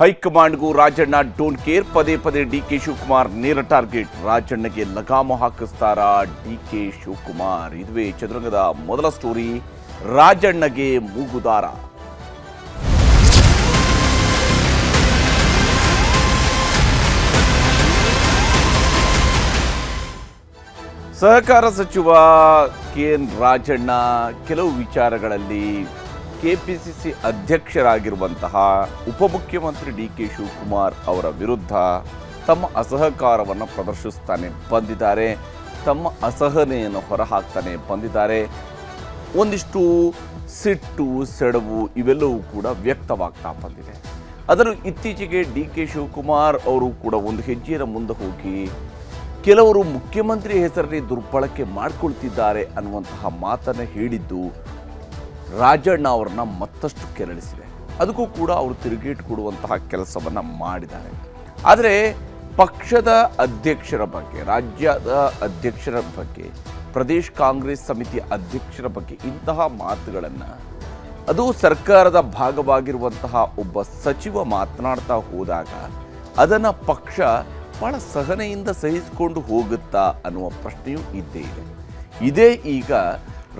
ಹೈಕಮಾಂಡ್ಗೂ Rajanna don't care. ಪದೇ ಪದೇ DK Shivakumar ನೇರ ಟಾರ್ಗೆಟ್. ರಾಜಣ್ಣಗೆ ಲಗಾಮ ಹಾಕಿಸ್ತಾರ ಡಿಕೆ ಶಿವಕುಮಾರ್? ಇದುವೇ ಚದುರಂಗದ ಮೊದಲ ಸ್ಟೋರಿ. ರಾಜಣ್ಣಗೆ ಮೂಗುದಾರ. ಸಹಕಾರ ಸಚಿವ ಕೆಎನ್ ರಾಜಣ್ಣ ಕೆಲವು ವಿಚಾರಗಳಲ್ಲಿ ಕೆಪಿಸಿಸಿ ಅಧ್ಯಕ್ಷರಾಗಿರುವಂತಹ ಉಪಮುಖ್ಯಮಂತ್ರಿ ಡಿಕೆ ಶಿವಕುಮಾರ್ ಅವರ ವಿರುದ್ಧ ತಮ್ಮ ಅಸಹಕಾರವನ್ನು ಪ್ರದರ್ಶಿಸ್ತಾನೆ ಬಂದಿದ್ದಾರೆ. ತಮ್ಮ ಅಸಹನೆಯನ್ನು ಹೊರಹಾಕ್ತಾನೆ ಬಂದಿದ್ದಾರೆ. ಒಂದಿಷ್ಟು ಸಿಟ್ಟು, ಸೆಡವು ಇವೆಲ್ಲವೂ ಕೂಡ ವ್ಯಕ್ತವಾಗ್ತಾ ಬಂದಿದೆ. ಅದನ್ನು ಇತ್ತೀಚೆಗೆ ಡಿಕೆ ಶಿವಕುಮಾರ್ ಅವರು ಕೂಡ ಒಂದು ಹೆಜ್ಜೆಯ ಮುಂದೆ ಹೋಗಿ ಕೆಲವರು ಮುಖ್ಯಮಂತ್ರಿ ಹೆಸರಲ್ಲಿ ದುರ್ಬಳಕೆ ಮಾಡಿಕೊಳ್ತಿದ್ದಾರೆ ಅನ್ನುವಂತಹ ಮಾತನ್ನು ಹೇಳಿದ್ದು ರಾಜಣ್ಣ ಅವರನ್ನ ಮತ್ತಷ್ಟು ಕೆರಳಿಸಿದೆ. ಅದಕ್ಕೂ ಕೂಡ ಅವರು ತಿರುಗೇಟು ಕೊಡುವಂತಹ ಕೆಲಸವನ್ನು ಮಾಡಿದ್ದಾರೆ. ಆದರೆ ಪಕ್ಷದ ಅಧ್ಯಕ್ಷರ ಬಗ್ಗೆ, ರಾಜ್ಯದ ಅಧ್ಯಕ್ಷರ ಬಗ್ಗೆ, ಪ್ರದೇಶ್ ಕಾಂಗ್ರೆಸ್ ಸಮಿತಿ ಅಧ್ಯಕ್ಷರ ಬಗ್ಗೆ ಇಂತಹ ಮಾತುಗಳನ್ನು, ಅದು ಸರ್ಕಾರದ ಭಾಗವಾಗಿರುವಂತಹ ಒಬ್ಬ ಸಚಿವ ಮಾತನಾಡ್ತಾ ಹೋದಾಗ ಅದನ್ನು ಪಕ್ಷ ಬಹಳ ಸಹನೆಯಿಂದ ಸಹಿಸಿಕೊಂಡು ಹೋಗುತ್ತಾ ಅನ್ನುವ ಪ್ರಶ್ನೆಯೂ ಇದ್ದೇ ಇದೆ. ಇದೇ ಈಗ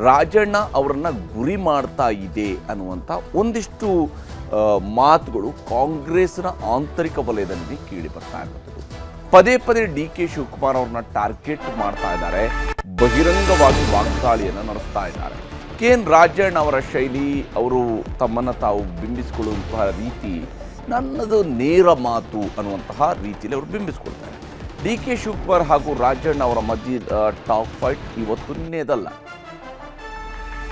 ರಾಜಣ್ಣ ಅವರನ್ನು ಗುರಿ ಮಾಡ್ತಾ ಇದೆ ಅನ್ನುವಂಥ ಒಂದಿಷ್ಟು ಮಾತುಗಳು ಕಾಂಗ್ರೆಸ್ನ ಆಂತರಿಕ ವಲಯದಲ್ಲಿ ಕೇಳಿ ಬರ್ತಾ ಇರುವಂಥದ್ದು. ಪದೇ ಪದೇ ಡಿಕೆ ಶಿವಕುಮಾರ್ ಅವ್ರನ್ನ ಟಾರ್ಗೆಟ್ ಮಾಡ್ತಾ ಇದ್ದಾರೆ. ಬಹಿರಂಗವಾಗಿ ವಾಗ್ದಾಳಿಯನ್ನು ನಡೆಸ್ತಾ ಇದ್ದಾರೆ. ಕೆಎನ್ ರಾಜಣ್ಣ ಅವರ ಶೈಲಿ, ಅವರು ತಮ್ಮನ್ನು ತಾವು ಬಿಂಬಿಸಿಕೊಳ್ಳುವಂತಹ ರೀತಿ ನನ್ನದು ನೇರ ಮಾತು ಅನ್ನುವಂತಹ ರೀತಿಯಲ್ಲಿ ಅವರು ಬಿಂಬಿಸ್ಕೊಳ್ತಾರೆ. ಡಿಕೆ ಶಿವಕುಮಾರ್ ಹಾಗೂ ರಾಜಣ್ಣ ಅವರ ಮಧ್ಯೆ ಟಾಪ್ ಫೈಟ್ ಇವತ್ತುನ್ನೇದಲ್ಲ.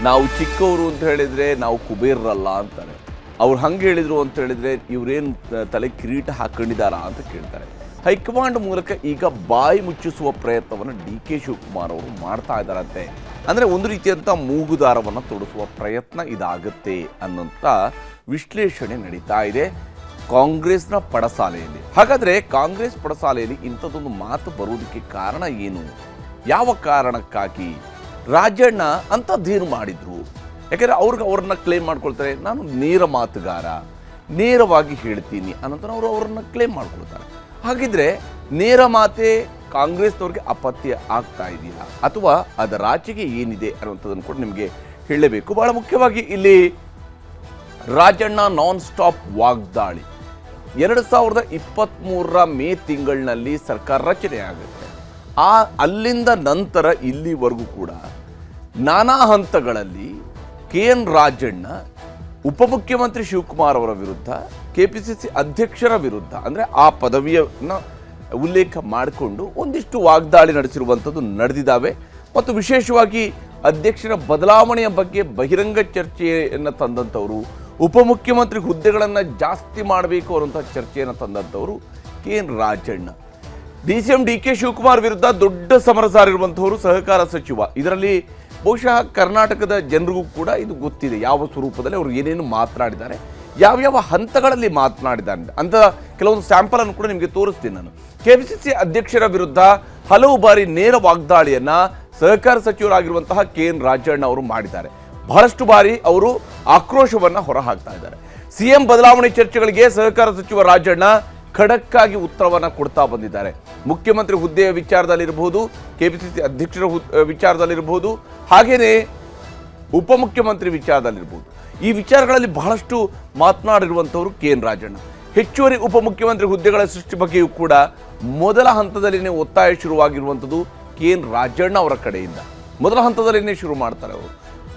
ನಾವು ಚಿಕ್ಕವರು ಅಂತ ಹೇಳಿದರೆ ನಾವು ಕುಬೇರರಲ್ಲ ಅಂತಾರೆ. ಅವ್ರು ಹಂಗೆ ಹೇಳಿದರು ಅಂತ ಹೇಳಿದರೆ ಇವರೇನು ತಲೆ ಕಿರೀಟ ಹಾಕೊಂಡಿದ್ದಾರಾ ಅಂತ ಕೇಳ್ತಾರೆ. ಹೈಕಮಾಂಡ್ ಮೂಲಕ ಈಗ ಬಾಯಿ ಮುಚ್ಚಿಸುವ ಪ್ರಯತ್ನವನ್ನು ಡಿಕೆ ಶಿವಕುಮಾರ್ ಅವರು ಮಾಡ್ತಾ ಇದ್ದಾರಂತೆ. ಅಂದರೆ ಒಂದು ರೀತಿಯಂಥ ಮೂಗುದಾರವನ್ನು ತೊಡಿಸುವ ಪ್ರಯತ್ನ ಇದಾಗುತ್ತೆ ಅನ್ನೋಂಥ ವಿಶ್ಲೇಷಣೆ ನಡೀತಾ ಇದೆ ಕಾಂಗ್ರೆಸ್ನ ಪಡಸಾಲೆಯಲ್ಲಿ. ಹಾಗಾದರೆ ಕಾಂಗ್ರೆಸ್ ಪಡಸಾಲೆಯಲ್ಲಿ ಇಂಥದ್ದೊಂದು ಮಾತು ಬರುವುದಕ್ಕೆ ಕಾರಣ ಏನು? ಯಾವ ಕಾರಣಕ್ಕಾಗಿ ರಾಜಣ್ಣ ಅಂಥದ್ದೇನು ಮಾಡಿದ್ರು? ಯಾಕೆಂದರೆ ಅವ್ರನ್ನ ಕ್ಲೇಮ್ ಮಾಡ್ಕೊಳ್ತಾರೆ, ನಾನು ನೇರ ಮಾತುಗಾರ, ನೇರವಾಗಿ ಹೇಳ್ತೀನಿ ಅನ್ನೋಂಥ ಅವ್ರನ್ನ ಕ್ಲೇಮ್ ಮಾಡ್ಕೊಳ್ತಾರೆ. ಹಾಗಿದ್ರೆ ನೇರ ಮಾತೇ ಕಾಂಗ್ರೆಸ್ನವ್ರಿಗೆ ಅಪತ್ಯ ಆಗ್ತಾ ಇದೆಯಾ, ಅಥವಾ ಅದರ ಆಚೆಗೆ ಏನಿದೆ ಅನ್ನುವಂಥದ್ದನ್ನು ಕೂಡ ನಿಮಗೆ ಹೇಳಲೇಬೇಕು. ಬಹಳ ಮುಖ್ಯವಾಗಿ ಇಲ್ಲಿ ರಾಜಣ್ಣ ನಾನ್ ಸ್ಟಾಪ್ ವಾಗ್ದಾಳಿ. 2023 ಮೇ ತಿಂಗಳಿನಲ್ಲಿ ಸರ್ಕಾರ ರಚನೆ ಆಗುತ್ತೆ. ಅಲ್ಲಿಂದ ನಂತರ ಇಲ್ಲಿವರೆಗೂ ಕೂಡ ನಾನಾ ಹಂತಗಳಲ್ಲಿ ಕೆಎನ್ ರಾಜಣ್ಣ ಉಪಮುಖ್ಯಮಂತ್ರಿ ಶಿವಕುಮಾರ್ ಅವರ ವಿರುದ್ಧ, ಕೆಪಿಸಿಸಿ ಅಧ್ಯಕ್ಷರ ವಿರುದ್ಧ, ಅಂದರೆ ಆ ಪದವಿಯನ್ನು ಉಲ್ಲೇಖ ಮಾಡಿಕೊಂಡು ಒಂದಿಷ್ಟು ವಾಗ್ದಾಳಿ ನಡೆಸಿರುವಂಥದ್ದು ನಡೆದಿದ್ದಾವೆ. ಮತ್ತು ವಿಶೇಷವಾಗಿ ಅಧ್ಯಕ್ಷರ ಬದಲಾವಣೆಯ ಬಗ್ಗೆ ಬಹಿರಂಗ ಚರ್ಚೆಯನ್ನು ತಂದಂಥವರು, ಉಪಮುಖ್ಯಮಂತ್ರಿ ಹುದ್ದೆಗಳನ್ನು ಜಾಸ್ತಿ ಮಾಡಬೇಕು ಅನ್ನುವಂಥ ಚರ್ಚೆಯನ್ನು ತಂದಂಥವರು K N Rajanna. D K Shivakumar ವಿರುದ್ಧ ದೊಡ್ಡ ಸಮರ ಸಾರಿರುವಂಥವರು ಸಹಕಾರ ಸಚಿವ. ಇದರಲ್ಲಿ ಬಹುಶಃ ಕರ್ನಾಟಕದ ಜನರಿಗೂ ಕೂಡ ಇದು ಗೊತ್ತಿದೆ, ಯಾವ ಸ್ವರೂಪದಲ್ಲಿ ಅವರು ಏನೇನು ಮಾತನಾಡಿದ್ದಾರೆ, ಯಾವ್ಯಾವ ಹಂತಗಳಲ್ಲಿ ಮಾತನಾಡಿದ್ದಾರೆ ಅಂತ ಕೆಲವೊಂದು ಸ್ಯಾಂಪಲನ್ನು ಕೂಡ ನಿಮಗೆ ತೋರಿಸ್ತೀನಿ ನಾನು. ಕೆಪಿಸಿಸಿ ಅಧ್ಯಕ್ಷರ ವಿರುದ್ಧ ಹಲವು ಬಾರಿ ನೇರ ವಾಗ್ದಾಳಿಯನ್ನು ಸಹಕಾರ ಸಚಿವರಾಗಿರುವಂತಹ ಕೆಎನ್ ರಾಜಣ್ಣ ಅವರು ಮಾಡಿದ್ದಾರೆ. ಬಹಳಷ್ಟು ಬಾರಿ ಅವರು ಆಕ್ರೋಶವನ್ನು ಹೊರಹಾಕ್ತಾ ಇದ್ದಾರೆ. ಸಿಎಂ ಬದಲಾವಣೆ ಚರ್ಚೆಗಳಿಗೆ ಸಹಕಾರ ಸಚಿವ ರಾಜಣ್ಣ ಖಡಕ್ಕಾಗಿ ಉತ್ತರವನ್ನು ಕೊಡ್ತಾ ಬಂದಿದ್ದಾರೆ. ಮುಖ್ಯಮಂತ್ರಿ ಹುದ್ದೆಯ ವಿಚಾರದಲ್ಲಿರಬಹುದು, ಕೆಪಿಸಿಸಿ ಅಧ್ಯಕ್ಷರ ವಿಚಾರದಲ್ಲಿರಬಹುದು, ಹಾಗೆಯೇ ಉಪಮುಖ್ಯಮಂತ್ರಿ ವಿಚಾರದಲ್ಲಿರ್ಬೋದು. ಈ ವಿಚಾರಗಳಲ್ಲಿ ಬಹಳಷ್ಟು ಮಾತನಾಡಿರುವಂಥವರು ಕೆಎನ್ ರಾಜಣ್ಣ. ಹೆಚ್ಚುವರಿ ಉಪಮುಖ್ಯಮಂತ್ರಿ ಹುದ್ದೆಗಳ ಸೃಷ್ಟಿ ಬಗ್ಗೆಯೂ ಕೂಡ ಮೊದಲ ಹಂತದಲ್ಲಿನೇ ಒತ್ತಾಯ ಶುರುವಾಗಿರುವಂಥದ್ದು ಕೆಎನ್ ರಾಜಣ್ಣ ಅವರ ಕಡೆಯಿಂದ. ಮೊದಲ ಹಂತದಲ್ಲಿನೇ ಶುರು ಮಾಡ್ತಾರೆ ಅವರು.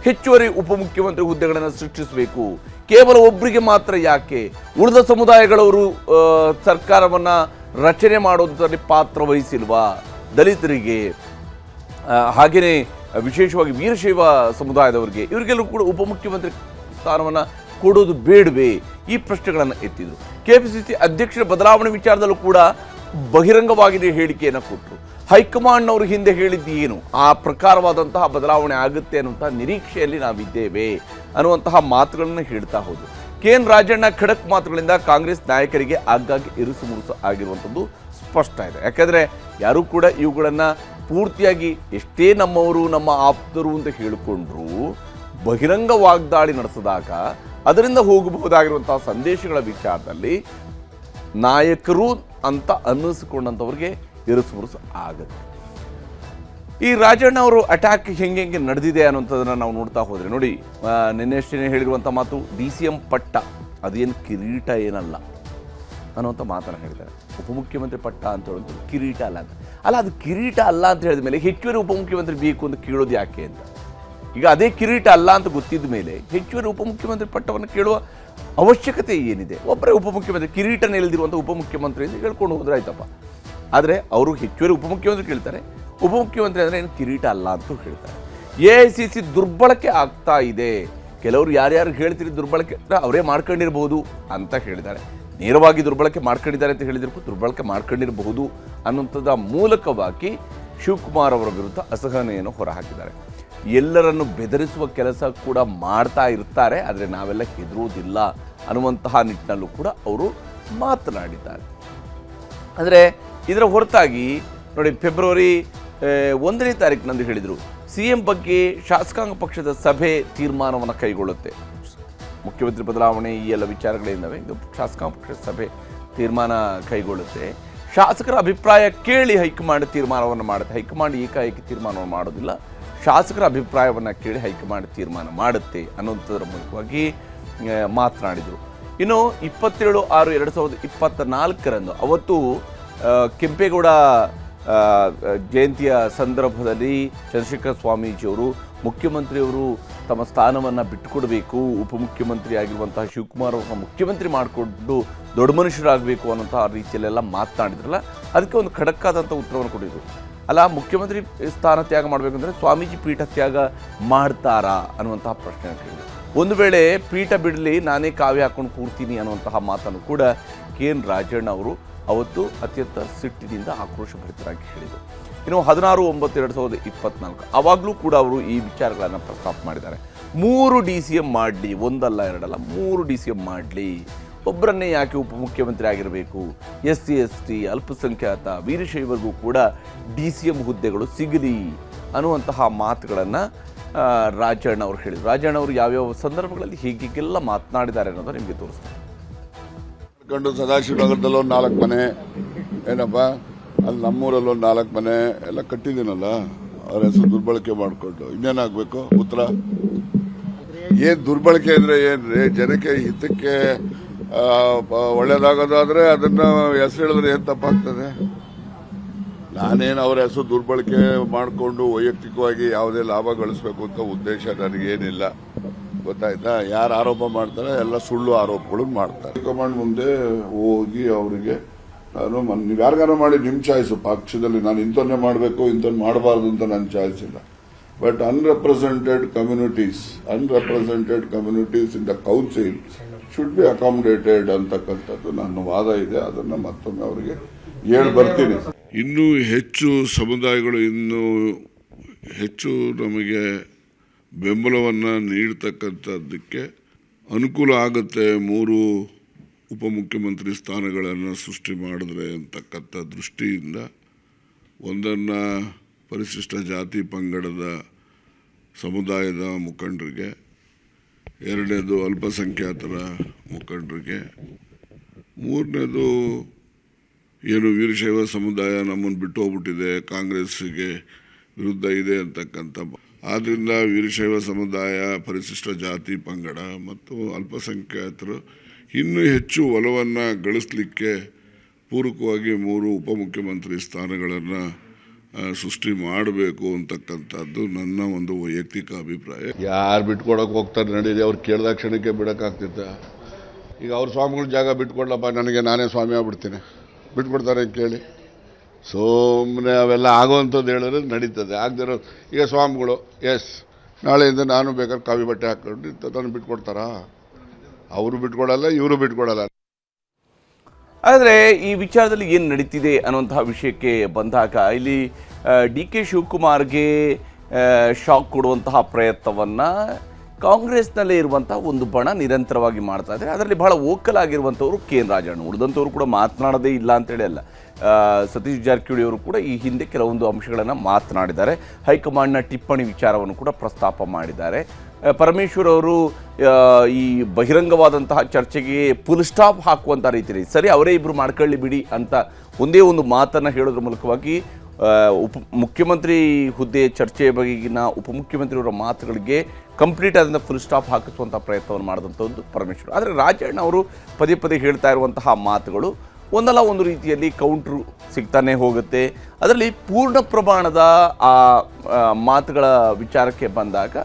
ಹೆಚ್ಚುವರಿ ಉಪಮುಖ್ಯಮಂತ್ರಿ ಹುದ್ದೆಗಳನ್ನು ಸೃಷ್ಟಿಸಬೇಕು, ಕೇವಲ ಒಬ್ಬರಿಗೆ ಮಾತ್ರ ಯಾಕೆ, ಉಳಿದ ಸಮುದಾಯಗಳವರು ಸರ್ಕಾರವನ್ನು ರಚನೆ ಮಾಡೋದರಲ್ಲಿ ಪಾತ್ರ ವಹಿಸಿಲ್ವಾ, ದಲಿತರಿಗೆ, ಹಾಗೆಯೇ ವಿಶೇಷವಾಗಿ ವೀರಶೈವ ಸಮುದಾಯದವರಿಗೆ, ಇವರಿಗೆಲ್ಲರೂ ಕೂಡ ಉಪಮುಖ್ಯಮಂತ್ರಿ ಸ್ಥಾನವನ್ನು ಕೊಡೋದು ಬೇಡವೇ, ಈ ಪ್ರಶ್ನೆಗಳನ್ನು ಎತ್ತಿದರು. ಕೆಪಿಸಿಸಿ ಅಧ್ಯಕ್ಷರ ಬದಲಾವಣೆ ವಿಚಾರದಲ್ಲೂ ಕೂಡ ಬಹಿರಂಗವಾಗಿ ಹೇಳಿಕೆಯನ್ನು ಕೊಟ್ಟರು. ಹೈಕಮಾಂಡ್ನವರು ಹಿಂದೆ ಹೇಳಿದ್ದು ಏನು, ಆ ಪ್ರಕಾರವಾದಂತಹ ಬದಲಾವಣೆ ಆಗುತ್ತೆ ಅನ್ನುವಂತಹ ನಿರೀಕ್ಷೆಯಲ್ಲಿ ನಾವಿದ್ದೇವೆ ಅನ್ನುವಂತಹ ಮಾತುಗಳನ್ನು ಹೇಳ್ತಾ ಹೋದರು. ಕೆಎನ್ ರಾಜಣ್ಣ ಖಡಕ್ ಮಾತುಗಳಿಂದ ಕಾಂಗ್ರೆಸ್ ನಾಯಕರಿಗೆ ಆಗಾಗ್ಗೆ ಇರುಸು ಮುರುಸು ಆಗಿರುವಂಥದ್ದು ಸ್ಪಷ್ಟ ಇದೆ. ಯಾಕೆಂದರೆ ಯಾರೂ ಕೂಡ ಇವುಗಳನ್ನು ಪೂರ್ತಿಯಾಗಿ ಎಷ್ಟೇ ನಮ್ಮವರು, ನಮ್ಮ ಆಪ್ತರು ಅಂತ ಹೇಳಿಕೊಂಡ್ರು ಬಹಿರಂಗ ವಾಗ್ದಾಳಿ ನಡೆಸಿದಾಗ ಅದರಿಂದ ಹೋಗಬಹುದಾಗಿರುವಂತಹ ಸಂದೇಶಗಳ ವಿಚಾರದಲ್ಲಿ ನಾಯಕರು ಅಂತ ಅನ್ನಿಸ್ಕೊಂಡಂಥವ್ರಿಗೆ ಇರುಸು ಆಗುತ್ತೆ. ಈ ರಾಜಣ್ಣ ಅವರು ಅಟ್ಯಾಕ್ ಹೆಂಗೆ ನಡೆದಿದೆ ಅನ್ನೋಂಥದ್ದನ್ನು ನಾವು ನೋಡ್ತಾ ಹೋದರೆ ನೋಡಿ, ನಿನ್ನೆಷ್ಟೇ ಹೇಳಿರುವಂಥ ಮಾತು, DCM ಪಟ್ಟ ಅದೇನು ಕಿರೀಟ ಏನಲ್ಲ ಅನ್ನೋಂಥ ಮಾತನ್ನು ಹೇಳಿದ್ದಾರೆ. ಉಪಮುಖ್ಯಮಂತ್ರಿ ಪಟ್ಟ ಅಂತ ಹೇಳೋದು ಕಿರೀಟ ಅಲ್ಲ ಅಂತ. ಅಲ್ಲ, ಅದು ಕಿರೀಟ ಅಲ್ಲ ಅಂತ ಹೇಳಿದ ಮೇಲೆ ಹೆಚ್ಚುವರಿ ಉಪಮುಖ್ಯಮಂತ್ರಿ ಬೇಕು ಅಂತ ಕೇಳೋದು ಯಾಕೆ ಅಂತ. ಈಗ ಅದೇ ಕಿರೀಟ ಅಲ್ಲ ಅಂತ ಗೊತ್ತಿದ್ದ ಮೇಲೆ ಹೆಚ್ಚುವರಿ ಉಪಮುಖ್ಯಮಂತ್ರಿ ಪಟ್ಟವನ್ನು ಕೇಳುವ ಅವಶ್ಯಕತೆ ಏನಿದೆ? ಒಬ್ಬರೇ ಉಪಮುಖ್ಯಮಂತ್ರಿ, ಕಿರೀಟನ ಇಲ್ಲದಿರುವಂಥ ಉಪಮುಖ್ಯಮಂತ್ರಿ ಅಂತ ಹೇಳ್ಕೊಂಡು ಹೋದ್ರೆ ಆಯ್ತಪ್ಪ. ಆದರೆ ಅವರು ಹೆಚ್ಚುವರಿ ಉಪಮುಖ್ಯಮಂತ್ರಿ ಕೇಳ್ತಾರೆ, ಉಪಮುಖ್ಯಮಂತ್ರಿ ಅಂದರೆ ಏನು ಕಿರೀಟ ಅಲ್ಲ ಅಂತ ಹೇಳ್ತಾರೆ. AICC ದುರ್ಬಳಕೆ ಆಗ್ತಾ ಇದೆ. ಕೆಲವರು ಯಾರ್ಯಾರು ಹೇಳ್ತೀರಿ ದುರ್ಬಳಕೆ ಅವರೇ ಮಾಡ್ಕೊಂಡಿರ್ಬೋದು ಅಂತ ಹೇಳಿದ್ದಾರೆ. ನೇರವಾಗಿ ದುರ್ಬಳಕೆ ಮಾಡ್ಕೊಂಡಿದ್ದಾರೆ ಅಂತ ಹೇಳಿದ್ರು ದುರ್ಬಳಕೆ ಮಾಡ್ಕೊಂಡಿರಬಹುದು ಅನ್ನುವಂಥದ್ದು ಮೂಲಕವಾಗಿ ಶಿವಕುಮಾರ್ ಅವರ ವಿರುದ್ಧ ಅಸಹನೆಯನ್ನು ಹೊರಹಾಕಿದ್ದಾರೆ. ಎಲ್ಲರನ್ನು ಬೆದರಿಸುವ ಕೆಲಸ ಕೂಡ ಮಾಡ್ತಾ ಇರ್ತಾರೆ, ಆದರೆ ನಾವೆಲ್ಲ ಹೆದರುವುದಿಲ್ಲ ಅನ್ನುವಂತಹ ನಿಟ್ಟಿನಲ್ಲೂ ಕೂಡ ಅವರು ಮಾತನಾಡಿದ್ದಾರೆ. ಅಂದರೆ ಇದರ ಹೊರತಾಗಿ ನೋಡಿ, ಫೆಬ್ರವರಿ 1ನೇ ತಾರೀಕಿನಂದು ಹೇಳಿದರು, CM ಬಗ್ಗೆ ಶಾಸಕಾಂಗ ಪಕ್ಷದ ಸಭೆ ತೀರ್ಮಾನವನ್ನು ಕೈಗೊಳ್ಳುತ್ತೆ. ಮುಖ್ಯಮಂತ್ರಿ ಬದಲಾವಣೆ ಈ ಎಲ್ಲ ವಿಚಾರಗಳಿಂದವೆ, ಇದು ಶಾಸಕಾಂಗ ಪಕ್ಷದ ಸಭೆ ತೀರ್ಮಾನ ಕೈಗೊಳ್ಳುತ್ತೆ. ಶಾಸಕರ ಅಭಿಪ್ರಾಯ ಕೇಳಿ ಹೈಕಮಾಂಡ್ ತೀರ್ಮಾನವನ್ನು ಮಾಡುತ್ತೆ. ಹೈಕಮಾಂಡ್ ಏಕಾಏಕಿ ತೀರ್ಮಾನವನ್ನು ಮಾಡೋದಿಲ್ಲ, ಶಾಸಕರ ಅಭಿಪ್ರಾಯವನ್ನು ಕೇಳಿ ಹೈಕಮಾಂಡ್ ತೀರ್ಮಾನ ಮಾಡುತ್ತೆ ಅನ್ನೋಂಥದ್ರ ಮೂಲಕವಾಗಿ ಮಾತನಾಡಿದರು. ಇನ್ನು 27/6/2024 ಅವತ್ತು ಕೆಂಪೇಗೌಡ ಜಯಂತಿಯ ಸಂದರ್ಭದಲ್ಲಿ ಚಂದ್ರಶೇಖರ ಸ್ವಾಮೀಜಿಯವರು ಮುಖ್ಯಮಂತ್ರಿಯವರು ತಮ್ಮ ಸ್ಥಾನವನ್ನು ಬಿಟ್ಟುಕೊಡಬೇಕು, ಉಪಮುಖ್ಯಮಂತ್ರಿ ಆಗಿರುವಂತಹ ಶಿವಕುಮಾರ್ ಅವರನ್ನು ಮುಖ್ಯಮಂತ್ರಿ ಮಾಡಿಕೊಂಡು ದೊಡ್ಡ ಮನುಷ್ಯರಾಗಬೇಕು ಅನ್ನೋಂಥ ರೀತಿಯಲ್ಲೆಲ್ಲ ಮಾತನಾಡಿದ್ರಲ್ಲ, ಅದಕ್ಕೆ ಒಂದು ಖಡಕ್ಕಾದಂಥ ಉತ್ತರವನ್ನು ಕೊಟ್ಟಿದ್ರು. ಅಲ್ಲ, ಮುಖ್ಯಮಂತ್ರಿ ಸ್ಥಾನ ತ್ಯಾಗ ಮಾಡಬೇಕಂದ್ರೆ ಸ್ವಾಮೀಜಿ ಪೀಠ ತ್ಯಾಗ ಮಾಡ್ತಾರಾ ಅನ್ನುವಂತಹ ಪ್ರಶ್ನೆ ಕೇಳಿದ್ರು. ಒಂದು ವೇಳೆ ಪೀಠ ಬಿಡಲಿ, ನಾನೇ ಕಾವ್ಯ ಹಾಕೊಂಡು ಕೂರ್ತೀನಿ ಅನ್ನುವಂತಹ ಮಾತನ್ನು ಕೂಡ KN ರಾಜಣ್ಣ ಅವರು ಅವತ್ತು ಅತ್ಯಂತ ಸಿಟ್ಟಿನಿಂದ ಆಕ್ರೋಶಭರಿತರಾಗಿ ಹೇಳಿದರು. ಇನ್ನು 16/9/2024 ಆವಾಗಲೂ ಕೂಡ ಅವರು ಈ ವಿಚಾರಗಳನ್ನು ಪ್ರಸ್ತಾಪ ಮಾಡಿದ್ದಾರೆ. 3 DCM ಮಾಡಲಿ, ಒಂದಲ್ಲ ಎರಡಲ್ಲ, 3 DCM ಮಾಡಲಿ, ಒಬ್ಬರನ್ನೇ ಯಾಕೆ ಉಪಮುಖ್ಯಮಂತ್ರಿ ಆಗಿರಬೇಕು, SC ST ಅಲ್ಪಸಂಖ್ಯಾತ ವೀರಶೈವರಿಗೂ ಕೂಡ DCM ಹುದ್ದೆಗಳು ಸಿಗಲಿ ಅನ್ನುವಂತಹ ಮಾತುಗಳನ್ನು ರಾಜಣ್ಣ ಅವರು ಹೇಳಿದರು. ರಾಜಣ್ಣ ಅವರು ಯಾವ್ಯಾವ ಸಂದರ್ಭಗಳಲ್ಲಿ ಹೀಗೆಲ್ಲ ಮಾತನಾಡಿದ್ದಾರೆ ಅನ್ನೋದು ನಿಮಗೆ ತೋರಿಸ್ತಾರೆ. ಸದಾಶಿವನಗರದಲ್ಲಿ ಒಂದು 4 ಮನೆ, ಏನಪ್ಪ ಅಲ್ಲಿ ನಮ್ಮೂರಲ್ಲಿ ಒಂದು 4 ಮನೆ ಎಲ್ಲ ಕಟ್ಟಿದ್ದೀನಲ್ಲ, ಅವ್ರ ಹೆಸರು ದುರ್ಬಳಕೆ ಮಾಡಿಕೊಂಡು ಇನ್ನೇನಾಗಬೇಕು? ಉತ್ತರ ಏನು ದುರ್ಬಳಕೆ ಅಂದರೆ ಏನ್ರಿ? ಜನಕ್ಕೆ ಹಿತಕ್ಕೆ ಒಳ್ಳೇದಾಗೋದಾದ್ರೆ ಅದನ್ನ ಹೆಸರು ಹೇಳಿದ್ರೆ ಏನು ತಪ್ಪಾಗ್ತದೆ? ನಾನೇನು ಅವರ ಹೆಸರು ದುರ್ಬಳಕೆ ಮಾಡಿಕೊಂಡು ವೈಯಕ್ತಿಕವಾಗಿ ಯಾವುದೇ ಲಾಭ ಗಳಿಸ್ಬೇಕು ಅಂತ ಉದ್ದೇಶ ನನಗೇನಿಲ್ಲ, ಗೊತ್ತಾಯ್ತಾ? ಯಾರು ಆರೋಪ ಮಾಡ್ತಾರೆ ಎಲ್ಲ ಸುಳ್ಳು ಆರೋಪಗಳು ಮಾಡ್ತಾರೆ. ಹೈಕಮಾಂಡ್ ಮುಂದೆ ಹೋಗಿ ಅವರಿಗೆ ನೀವು ಯಾರಿಗಾರ ಮಾಡಿ ನಿಮ್ಮ ಚಾಯ್ಸು, ಪಕ್ಷದಲ್ಲಿ ನಾನು ಇಂಥನ್ನೇ ಮಾಡಬೇಕು ಇಂಥದ್ದು ಮಾಡಬಾರ್ದು ಅಂತ ನನ್ನ ಚಾಯ್ಸ್ ಇಲ್ಲ. But unrepresented communities in the council should be accommodated ಅಂತಕ್ಕಂಥದ್ದು ನನ್ನ ವಾದ ಇದೆ. ಅದನ್ನ ಮತ್ತೊಮ್ಮೆ ಅವರಿಗೆ ಹೇಳಿ ಬರ್ತೀನಿ. ಇನ್ನೂ ಹೆಚ್ಚು ಸಮುದಾಯಗಳು ಇನ್ನೂ ಹೆಚ್ಚು ನಮಗೆ ಬೆಂಬಲವನ್ನು ನೀಡತಕ್ಕಂಥದ್ದಕ್ಕೆ ಅನುಕೂಲ ಆಗುತ್ತೆ 3 ಉಪಮುಖ್ಯಮಂತ್ರಿ ಸ್ಥಾನಗಳನ್ನು ಸೃಷ್ಟಿ ಮಾಡಿದ್ರೆ ಅಂತಕ್ಕಂಥ ದೃಷ್ಟಿಯಿಂದ ಒಂದನ್ನು ಪರಿಶಿಷ್ಟ ಜಾತಿ ಪಂಗಡದ ಸಮುದಾಯದ ಮುಖಂಡರಿಗೆ, ಎರಡನೇದು ಅಲ್ಪಸಂಖ್ಯಾತರ ಮುಖಂಡರಿಗೆ, ಮೂರನೇದು ಏನು ವೀರಶೈವ ಸಮುದಾಯ ನಮ್ಮನ್ನು ಬಿಟ್ಟು ಹೋಗ್ಬಿಟ್ಟಿದೆ, ಕಾಂಗ್ರೆಸ್ಸಿಗೆ ವಿರುದ್ಧ ಇದೆ ಅಂತಕ್ಕಂಥ. ಆದ್ದರಿಂದ ವೀರಶೈವ ಸಮುದಾಯ, ಪರಿಶಿಷ್ಟ ಜಾತಿ ಪಂಗಡ ಮತ್ತು ಅಲ್ಪಸಂಖ್ಯಾತರು ಇನ್ನೂ ಹೆಚ್ಚು ಒಲವನ್ನು ಗಳಿಸಲಿಕ್ಕೆ ಪೂರಕವಾಗಿ 3 ಉಪಮುಖ್ಯಮಂತ್ರಿ ಸ್ಥಾನಗಳನ್ನು ಸೃಷ್ಟಿ ಮಾಡಬೇಕು ಅಂತಕ್ಕಂಥದ್ದು ನನ್ನ ಒಂದು ವೈಯಕ್ತಿಕ ಅಭಿಪ್ರಾಯ. ಯಾರು ಬಿಟ್ಕೊಡಕ್ಕೆ ಹೋಗ್ತಾರೆ ನಡೀಲಿ, ಅವ್ರು ಕೇಳಿದ ಕ್ಷಣಕ್ಕೆ ಬಿಡೋಕ್ಕಾಗ್ತಿತ್ತ? ಈಗ ಅವ್ರ ಸ್ವಾಮಿಗಳ ಜಾಗ ಬಿಟ್ಕೊಡ್ಲಪ್ಪ, ನನಗೆ ನಾನೇ ಸ್ವಾಮಿ ಆಗ್ಬಿಡ್ತೀನಿ, ಬಿಟ್ಕೊಡ್ತಾರೆ ಕೇಳಿ. ಸುಮ್ಮನೆ ಅವೆಲ್ಲ ಆಗೋವಂಥದ್ದು ಹೇಳಿದ್ರೆ ನಡೀತದೆ. ಆಗದಿರೋ ಈಗ ಸ್ವಾಮಿಗಳು ನಾಳೆಯಿಂದ ನಾನು ಬೇಕಾದ್ರೆ ಕಾವಿ ಬಟ್ಟೆ ಹಾಕೊಂಡು ನಾನು ಬಿಟ್ಕೊಡ್ತಾರಾ? ಅವರು ಬಿಟ್ಕೊಡಲ್ಲ, ಇವರು ಬಿಟ್ಕೊಡಲ್ಲ. ಆದರೆ ಈ ವಿಚಾರದಲ್ಲಿ ಏನು ನಡೀತಿದೆ ಅನ್ನುವಂತಹ ವಿಷಯಕ್ಕೆ ಬಂದಾಗ ಇಲ್ಲಿ DK ಶಿವಕುಮಾರ್ಗೆ ಶಾಕ್ ಕೊಡುವಂತಹ ಪ್ರಯತ್ನವನ್ನು ಕಾಂಗ್ರೆಸ್ನಲ್ಲೇ ಇರುವಂಥ ಒಂದು ಬಣ ನಿರಂತರವಾಗಿ ಮಾಡ್ತಾ ಇದ್ದಾರೆ. ಅದರಲ್ಲಿ ಬಹಳ ವೋಕಲ್ ಆಗಿರುವಂಥವ್ರು KN ರಾಜಣ್ಣ. ಉಳಿದಂಥವ್ರು ಕೂಡ ಮಾತನಾಡೋದೇ ಇಲ್ಲ ಅಂತೇಳಿ ಅಲ್ಲ. ಸತೀಶ್ ಜಾರಕಿಹೊಳಿ ಅವರು ಕೂಡ ಈ ಹಿಂದೆ ಕೆಲವೊಂದು ಅಂಶಗಳನ್ನು ಮಾತನಾಡಿದ್ದಾರೆ. ಹೈಕಮಾಂಡ್ನ ಟಿಪ್ಪಣಿ ವಿಚಾರವನ್ನು ಕೂಡ ಪ್ರಸ್ತಾಪ ಮಾಡಿದ್ದಾರೆ. ಪರಮೇಶ್ವರ್ ಅವರು ಈ ಬಹಿರಂಗವಾದಂತಹ ಚರ್ಚೆಗೆ ಫುಲ್ ಸ್ಟಾಪ್ ಹಾಕುವಂಥ ರೀತಿಯಲ್ಲಿ ಸರಿ ಅವರೇ ಇಬ್ಬರು ಮಾಡ್ಕೊಳ್ಳಿ ಬಿಡಿ ಅಂತ ಒಂದೇ ಒಂದು ಮಾತನ್ನು ಹೇಳೋದ್ರ ಮೂಲಕವಾಗಿ ಮುಖ್ಯಮಂತ್ರಿ ಹುದ್ದೆ ಚರ್ಚೆಯ ಬಗೆಗಿನ ಉಪಮುಖ್ಯಮಂತ್ರಿಯವರ ಮಾತುಗಳಿಗೆ ಕಂಪ್ಲೀಟ್ ಆದಂಥ ಫುಲ್ ಸ್ಟಾಪ್ ಹಾಕಿಸುವಂಥ ಪ್ರಯತ್ನವನ್ನು ಮಾಡಿದಂಥದ್ದು ಪರಮೇಶ್ವರ್. ಆದರೆ ರಾಜಣ್ಣ ಅವರು ಪದೇ ಪದೇ ಹೇಳ್ತಾ ಇರುವಂತಹ ಮಾತುಗಳು ಒಂದಲ್ಲ ಒಂದು ರೀತಿಯಲ್ಲಿ ಕೌಂಟ್ರು ಸಿಗ್ತಾನೆ ಹೋಗುತ್ತೆ. ಅದರಲ್ಲಿ ಪೂರ್ಣ ಪ್ರಮಾಣದ ಆ ಮಾತುಗಳ ವಿಚಾರಕ್ಕೆ ಬಂದಾಗ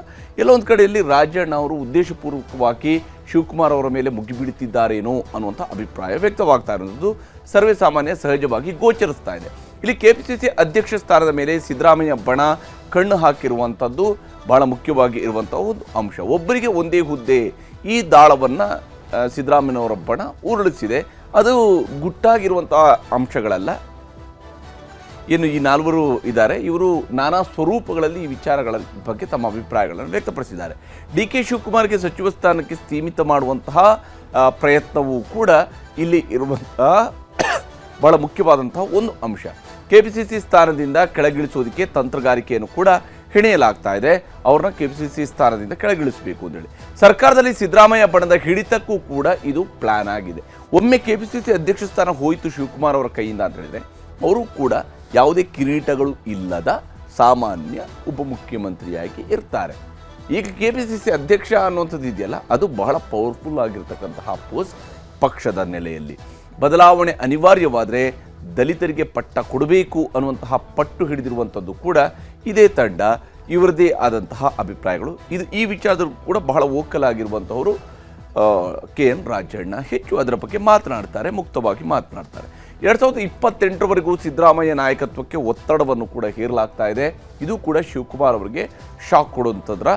ಎಲ್ಲೊಂದು ಕಡೆಯಲ್ಲಿ ರಾಜಣ್ಣ ಅವರು ಉದ್ದೇಶಪೂರ್ವಕವಾಗಿ ಶಿವಕುಮಾರ್ ಅವರ ಮೇಲೆ ಮುಗಿಬೀಳುತ್ತಿದ್ದಾರೇನೋ ಅನ್ನುವಂಥ ಅಭಿಪ್ರಾಯ ವ್ಯಕ್ತವಾಗ್ತಾ ಇರೋದು ಸರ್ವೇ ಸಾಮಾನ್ಯ ಸಹಜವಾಗಿ ಗೋಚರಿಸ್ತಾ ಇದೆ. ಇಲ್ಲಿ KPCC ಅಧ್ಯಕ್ಷ ಸ್ಥಾನದ ಮೇಲೆ ಸಿದ್ದರಾಮಯ್ಯ ಬಣ ಕಣ್ಣು ಹಾಕಿರುವಂಥದ್ದು ಬಹಳ ಮುಖ್ಯವಾಗಿ ಇರುವಂಥ ಒಂದು ಅಂಶ. ಒಬ್ಬರಿಗೆ ಒಂದೇ ಹುದ್ದೆ ಈ ದಾಳವನ್ನು ಸಿದ್ದರಾಮಯ್ಯನವರ ಬಣ ಉರುಳಿಸಿದೆ. ಅದು ಗುಟ್ಟಾಗಿರುವಂಥ ಅಂಶಗಳಲ್ಲ. ಏನು ಈ ನಾಲ್ವರು ಇದ್ದಾರೆ, ಇವರು ನಾನಾ ಸ್ವರೂಪಗಳಲ್ಲಿ ಈ ವಿಚಾರಗಳ ಬಗ್ಗೆ ತಮ್ಮ ಅಭಿಪ್ರಾಯಗಳನ್ನು ವ್ಯಕ್ತಪಡಿಸಿದ್ದಾರೆ. DK ಶಿವಕುಮಾರ್ಗೆ ಸಚಿವ ಸ್ಥಾನಕ್ಕೆ ಸೀಮಿತ ಮಾಡುವಂತಹ ಪ್ರಯತ್ನವೂ ಕೂಡ ಇಲ್ಲಿ ಇರುವಂತಹ ಬಹಳ ಮುಖ್ಯವಾದಂತಹ ಒಂದು ಅಂಶ. KPCC ಸ್ಥಾನದಿಂದ ಕೆಳಗಿಳಿಸೋದಕ್ಕೆ ತಂತ್ರಗಾರಿಕೆಯನ್ನು ಕೂಡ ಹೆಣೆಯಲಾಗ್ತಾ ಇದೆ. ಅವ್ರನ್ನ KPCC ಸ್ಥಾನದಿಂದ ಕೆಳಗಿಳಿಸಬೇಕು ಅಂತೇಳಿ ಸರ್ಕಾರದಲ್ಲಿ ಸಿದ್ದರಾಮಯ್ಯ ಬಣದ ಹಿಡಿತಕ್ಕೂ ಕೂಡ ಇದು ಪ್ಲಾನ್ ಆಗಿದೆ. ಒಮ್ಮೆ KPCC ಅಧ್ಯಕ್ಷ ಸ್ಥಾನ ಹೋಯಿತು ಶಿವಕುಮಾರ್ ಅವರ ಕೈಯಿಂದ ಅಂತ ಹೇಳಿದ್ರೆ ಅವರು ಕೂಡ ಯಾವುದೇ ಕಿರೀಟಗಳು ಇಲ್ಲದ ಸಾಮಾನ್ಯ ಉಪಮುಖ್ಯಮಂತ್ರಿಯಾಗಿ ಇರ್ತಾರೆ. ಈಗ KPCC ಅಧ್ಯಕ್ಷ ಅನ್ನುವಂಥದ್ದು ಇದೆಯಲ್ಲ, ಅದು ಬಹಳ ಪವರ್ಫುಲ್ ಆಗಿರ್ತಕ್ಕಂತಹ ಪೋಸ್ಟ್. ಪಕ್ಷದ ನೆಲೆಯಲ್ಲಿ ಬದಲಾವಣೆ ಅನಿವಾರ್ಯವಾದರೆ ದಲಿತರಿಗೆ ಪಟ್ಟ ಕೊಡಬೇಕು ಅನ್ನುವಂತಹ ಪಟ್ಟು ಹಿಡಿದಿರುವಂಥದ್ದು ಕೂಡ ಇದೇ ತಂಡ. ಇವರದೇ ಆದಂತಹ ಅಭಿಪ್ರಾಯಗಳು ಇದು. ಈ ವಿಚಾರದಲ್ಲೂ ಕೂಡ ಬಹಳ ವೋಕಲ್ ಆಗಿರುವಂಥವರು KN ರಾಜಣ್ಣ ಹೆಚ್ಚು ಅದರ ಬಗ್ಗೆ ಮಾತನಾಡ್ತಾರೆ, ಮುಕ್ತವಾಗಿ ಮಾತನಾಡ್ತಾರೆ. 2028ರವರೆಗೂ ಸಿದ್ದರಾಮಯ್ಯ ನಾಯಕತ್ವಕ್ಕೆ ಒತ್ತಡವನ್ನು ಕೂಡ ಹೇರಲಾಗ್ತಾ ಇದೆ. ಇದು ಕೂಡ ಶಿವಕುಮಾರ್ ಅವರಿಗೆ ಶಾಕ್ ಕೊಡುವಂಥದ್ರ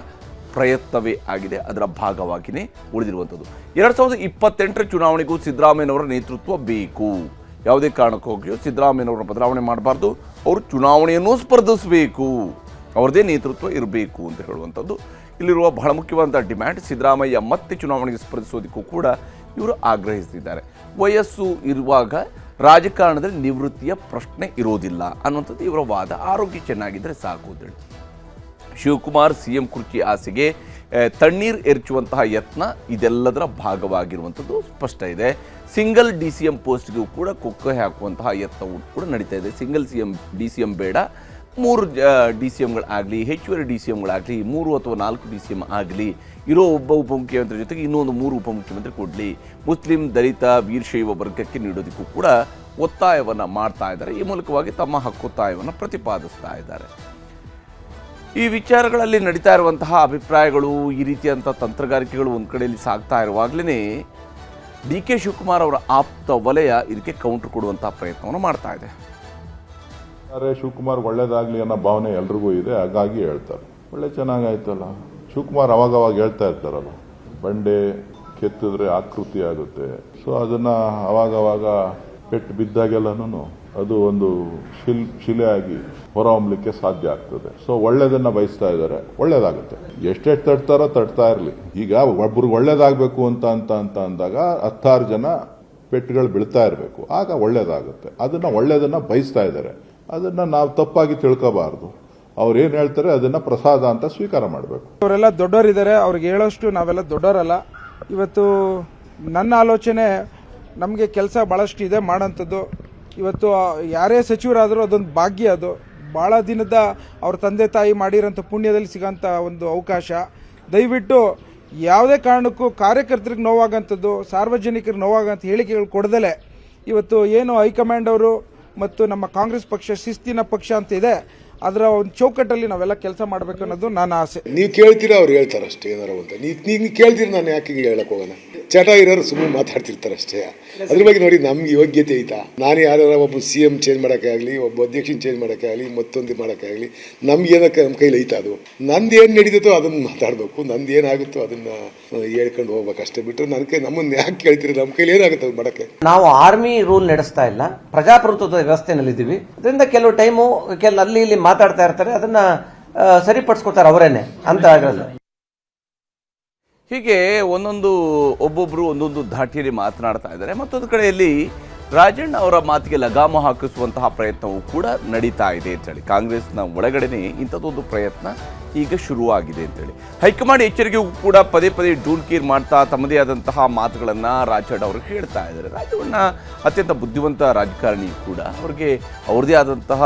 ಪ್ರಯತ್ನವೇ ಆಗಿದೆ, ಅದರ ಭಾಗವಾಗಿಯೇ ಉಳಿದಿರುವಂಥದ್ದು. 2028ರ ಚುನಾವಣೆಗೂ ಸಿದ್ದರಾಮಯ್ಯನವರ ನೇತೃತ್ವ ಬೇಕು. ಯಾವುದೇ ಕಾರಣಕ್ಕೂ ಹೋಗಿಯೋ ಸಿದ್ದರಾಮಯ್ಯನವರ ಬದಲಾವಣೆ ಮಾಡಬಾರ್ದು, ಅವರು ಚುನಾವಣೆಯನ್ನು ಸ್ಪರ್ಧಿಸಬೇಕು, ಅವ್ರದ್ದೇ ನೇತೃತ್ವ ಇರಬೇಕು ಅಂತ ಹೇಳುವಂಥದ್ದು ಇಲ್ಲಿರುವ ಬಹಳ ಮುಖ್ಯವಾದಂಥ ಡಿಮ್ಯಾಂಡ್. ಸಿದ್ದರಾಮಯ್ಯ ಮತ್ತೆ ಚುನಾವಣೆಗೆ ಸ್ಪರ್ಧಿಸೋದಕ್ಕೂ ಕೂಡ ಇವರು ಆಗ್ರಹಿಸ್ತಿದ್ದಾರೆ. ವಯಸ್ಸು ಇರುವಾಗ ರಾಜಕಾರಣದಲ್ಲಿ ನಿವೃತ್ತಿಯ ಪ್ರಶ್ನೆ ಇರೋದಿಲ್ಲ ಅನ್ನುವಂಥದ್ದು ಇವರ ವಾದ. ಆರೋಗ್ಯ ಚೆನ್ನಾಗಿದ್ದರೆ ಸಾಕು ಅಂತೇಳಿ ಶಿವಕುಮಾರ್ CM ಕುರ್ಚಿ ಆಸೆಗೆ ತಣ್ಣೀರು ಎರಚುವಂತಹ ಯತ್ನ ಇದೆಲ್ಲದರ ಭಾಗವಾಗಿರುವಂಥದ್ದು ಸ್ಪಷ್ಟ ಇದೆ. ಸಿಂಗಲ್ DCM ಪೋಸ್ಟ್ಗೂ ಕೂಡ ಕೊಕ್ಕೆ ಹಾಕುವಂತಹ ಯತ್ನವೂ ಕೂಡ ನಡೀತಾ ಇದೆ. ಸಿಂಗಲ್ DCM ಬೇಡ, 3 DCMಗಳಾಗಲಿ, ಹೆಚ್ಚುವರಿ DCMಗಳಾಗಲಿ, 3 ಅಥವಾ 4 DCM ಆಗಲಿ, ಇರೋ ಒಬ್ಬ ಉಪಮುಖ್ಯಮಂತ್ರಿ ಜೊತೆಗೆ ಇನ್ನೊಂದು 3 ಉಪಮುಖ್ಯಮಂತ್ರಿ ಕೊಡಲಿ, ಮುಸ್ಲಿಂ, ದಲಿತ, ವೀರಶೈವ ವರ್ಗಕ್ಕೆ ನೀಡೋದಕ್ಕೂ ಕೂಡ ಒತ್ತಾಯವನ್ನು ಮಾಡ್ತಾ ಇದ್ದಾರೆ. ಈ ಮೂಲಕವಾಗಿ ತಮ್ಮ ಹಕ್ಕೊತ್ತಾಯವನ್ನು ಪ್ರತಿಪಾದಿಸ್ತಾ ಇದ್ದಾರೆ. ಈ ವಿಚಾರಗಳಲ್ಲಿ ನಡೀತಾ ಇರುವಂತಹ ಅಭಿಪ್ರಾಯಗಳು, ಈ ರೀತಿಯಂಥ ತಂತ್ರಗಾರಿಕೆಗಳು ಒಂದು ಕಡೆಯಲ್ಲಿ ಸಾಗ್ತಾ ಇರುವಾಗಲೇ DK ಶಿವಕುಮಾರ್ ಅವರ ಆಪ್ತ ವಲಯ ಇದಕ್ಕೆ ಕೌಂಟರ್ ಕೊಡುವಂತಹ ಪ್ರಯತ್ನವನ್ನು ಮಾಡ್ತಾ ಇದೆ. ಶಿವಕುಮಾರ್ ಒಳ್ಳೇದಾಗ್ಲಿ ಅನ್ನೋ ಭಾವನೆ ಎಲ್ರಿಗೂ ಇದೆ, ಹಾಗಾಗಿ ಹೇಳ್ತಾರೆ. ಒಳ್ಳೆ ಚೆನ್ನಾಗಾಯ್ತಲ್ಲ. ಶಿವಕುಮಾರ್ ಅವಾಗ ಹೇಳ್ತಾ ಇರ್ತಾರಲ್ಲ, ಬಂಡೆ ಕೆತ್ತಿದ್ರೆ ಆಕೃತಿ ಆಗುತ್ತೆ. ಸೊ ಅದನ್ನ ಅವಾಗ ಪೆಟ್ಟು ಬಿದ್ದಾಗೆಲ್ಲನೂ ಅದು ಒಂದು ಶಿಲೆ ಆಗಿ ಹೊರಹೊಮ್ಮಲಿಕ್ಕೆ ಸಾಧ್ಯ ಆಗ್ತದೆ. ಸೊ ಒಳ್ಳೇದನ್ನ ಬಯಸ್ತಾ ಇದ್ದಾರೆ, ಒಳ್ಳೇದಾಗುತ್ತೆ. ಎಷ್ಟೆಷ್ಟು ತಟ್ತಾ ಇರಲಿ. ಈಗ ಒಬ್ರಿಗೆ ಒಳ್ಳೇದಾಗಬೇಕು ಅಂತ ಅಂದಾಗ 16 ಜನ ಪೆಟ್ಟುಗಳು ಬೀಳ್ತಾ ಇರಬೇಕು, ಆಗ ಒಳ್ಳೇದಾಗುತ್ತೆ. ಅದನ್ನ ಒಳ್ಳೇದನ್ನ ಬಯಸ್ತಾ ಇದ್ದಾರೆ. ಅದನ್ನ ನಾವು ತಪ್ಪಾಗಿ ತಿಳ್ಕೋಬಾರ್ದು. ಅವ್ರು ಏನ್ ಹೇಳ್ತಾರೆ ಅದನ್ನ ಪ್ರಸಾದ ಅಂತ ಸ್ವೀಕಾರ ಮಾಡಬೇಕು. ಅವರೆಲ್ಲ ದೊಡ್ಡವರಿದ್ದಾರೆ, ಅವ್ರಿಗೆ ಹೇಳೋಷ್ಟು ನಾವೆಲ್ಲ ದೊಡ್ಡವರಲ್ಲ. ಇವತ್ತು ನನ್ನ ಆಲೋಚನೆ, ನಮಗೆ ಕೆಲಸ ಬಹಳಷ್ಟು ಇದೆ ಮಾಡೋಂಥದ್ದು. ಇವತ್ತು ಯಾರೇ ಸಚಿವರಾದರೂ ಅದೊಂದು ಭಾಗ್ಯ. ಅದು ಬಹಳ ದಿನದ ಅವ್ರ ತಂದೆ ತಾಯಿ ಮಾಡಿರೋಂಥ ಪುಣ್ಯದಲ್ಲಿ ಸಿಗೋಂಥ ಒಂದು ಅವಕಾಶ. ದಯವಿಟ್ಟು ಯಾವುದೇ ಕಾರಣಕ್ಕೂ ಕಾರ್ಯಕರ್ತರಿಗೆ ನೋವಾಗಂಥದ್ದು, ಸಾರ್ವಜನಿಕರಿಗೆ ನೋವಾಗಂತ ಹೇಳಿಕೆಗಳು ಕೊಡದಲೆ ಇವತ್ತು ಏನು ಹೈಕಮಾಂಡ್ ಅವರು ಮತ್ತು ನಮ್ಮ ಕಾಂಗ್ರೆಸ್ ಪಕ್ಷ ಶಿಸ್ತಿನ ಪಕ್ಷ ಅಂತ ಇದೆ, ಅದರ ಒಂದು ಚೌಕಟ್ಟಲ್ಲಿ ನಾವೆಲ್ಲ ಕೆಲಸ ಮಾಡಬೇಕು ಅನ್ನೋದು ನನ್ನ ಆಸೆ. ನೀವು ಕೇಳ್ತೀರಾ, ಅವ್ರು ಹೇಳ್ತಾರೆ ಅಷ್ಟೇ ಏನಾರು ಅಂತ. ನೀವು ಕೇಳ್ತೀರಿ, ನಾನು ಯಾಕೆ ಹೇಳಕ್ ಹೋಗೋಣ. ಚಟ ಇರೋರು ಸುಮ್ಮನೆ ಮಾತಾಡ್ತಿರ್ತಾರೆ ಅಷ್ಟೇ. ಅದ್ರ ಬಗ್ಗೆ ನೋಡಿ, ನಮ್ಗೆ ಯೋಗ್ಯತೆ ಐತಾ? ನಾನು ಯಾರು ಒಬ್ಬ CM ಚೇಂಜ್ ಮಾಡೋಕ್ಕೆ ಆಗಲಿ, ಒಬ್ಬ ಅಧ್ಯಕ್ಷನ ಚೇಂಜ್ ಮಾಡೋಕ್ಕೆ ಆಗಲಿ, ಮತ್ತೊಂದು ಮಾಡೋಕ್ಕೆ ಆಗಲಿ, ನಮ್ಗೆ ಏನಕ್ಕೆ ನಮ್ಮ ಕೈಲಿ ಐತಾ? ಅದು ನಂದು ಏನು ನಡೀತೋ ಅದನ್ನು ಮಾತಾಡಬೇಕು, ನಂದು ಏನಾಗುತ್ತೋ ಅದನ್ನು ಹೇಳ್ಕೊಂಡು ಹೋಗ್ಬೇಕು ಅಷ್ಟೇ. ಬಿಟ್ಟರೆ ನಮ್ಮನ್ನು ಯಾಕೆ ಕೇಳ್ತೀರಿ? ನಮ್ಮ ಕೈಲಿ ಏನಾಗುತ್ತೆ ಅದು ಮಾಡೋಕ್ಕೆ? ನಾವು ಆರ್ಮಿ ರೂಲ್ ನಡೆಸ್ತಾ ಇಲ್ಲ, ಪ್ರಜಾಪ್ರಭುತ್ವದ ವ್ಯವಸ್ಥೆನಲ್ಲಿದ್ದೀವಿ. ಅದರಿಂದ ಕೆಲವು ಟೈಮು ಅಲ್ಲಿ ಇಲ್ಲಿ ಮಾತಾಡ್ತಾ ಇರ್ತಾರೆ, ಅದನ್ನ ಸರಿಪಡಿಸ್ಕೊತಾರೆ ಅವರೇನೆ ಅಂತ ಆಗಲ್ಲ. ಹೀಗೆ ಒಬ್ಬೊಬ್ಬರು ಒಂದೊಂದು ಧಾಟಿಯಲ್ಲಿ ಮಾತನಾಡ್ತಾ ಇದ್ದಾರೆ. ಮತ್ತೊಂದು ಕಡೆಯಲ್ಲಿ ರಾಜಣ್ಣ ಅವರ ಮಾತಿಗೆ ಲಗಾಮ ಹಾಕಿಸುವಂತಹ ಪ್ರಯತ್ನವೂ ಕೂಡ ನಡೀತಾ ಇದೆ ಅಂತೇಳಿ ಕಾಂಗ್ರೆಸ್ನ ಒಳಗಡೆನೆ ಇಂಥದ್ದೊಂದು ಪ್ರಯತ್ನ ಈಗ ಶುರುವಾಗಿದೆ ಅಂತೇಳಿ ಹೈಕಮಾಂಡ್ ಎಚ್ಚರಿಕೆಗೂ ಕೂಡ ಪದೇ ಪದೇ ಡೂಲ್ಕೀರ್ ಮಾಡ್ತಾ ತಮ್ಮದೇ ಆದಂತಹ ಮಾತುಗಳನ್ನು ರಾಜಣ್ಣ ಅವರು ಹೇಳ್ತಾ ಇದ್ದಾರೆ. ರಾಜಣ್ಣ ಅತ್ಯಂತ ಬುದ್ಧಿವಂತ ರಾಜಕಾರಣಿ ಕೂಡ, ಅವ್ರಿಗೆ ಅವ್ರದ್ದೇ ಆದಂತಹ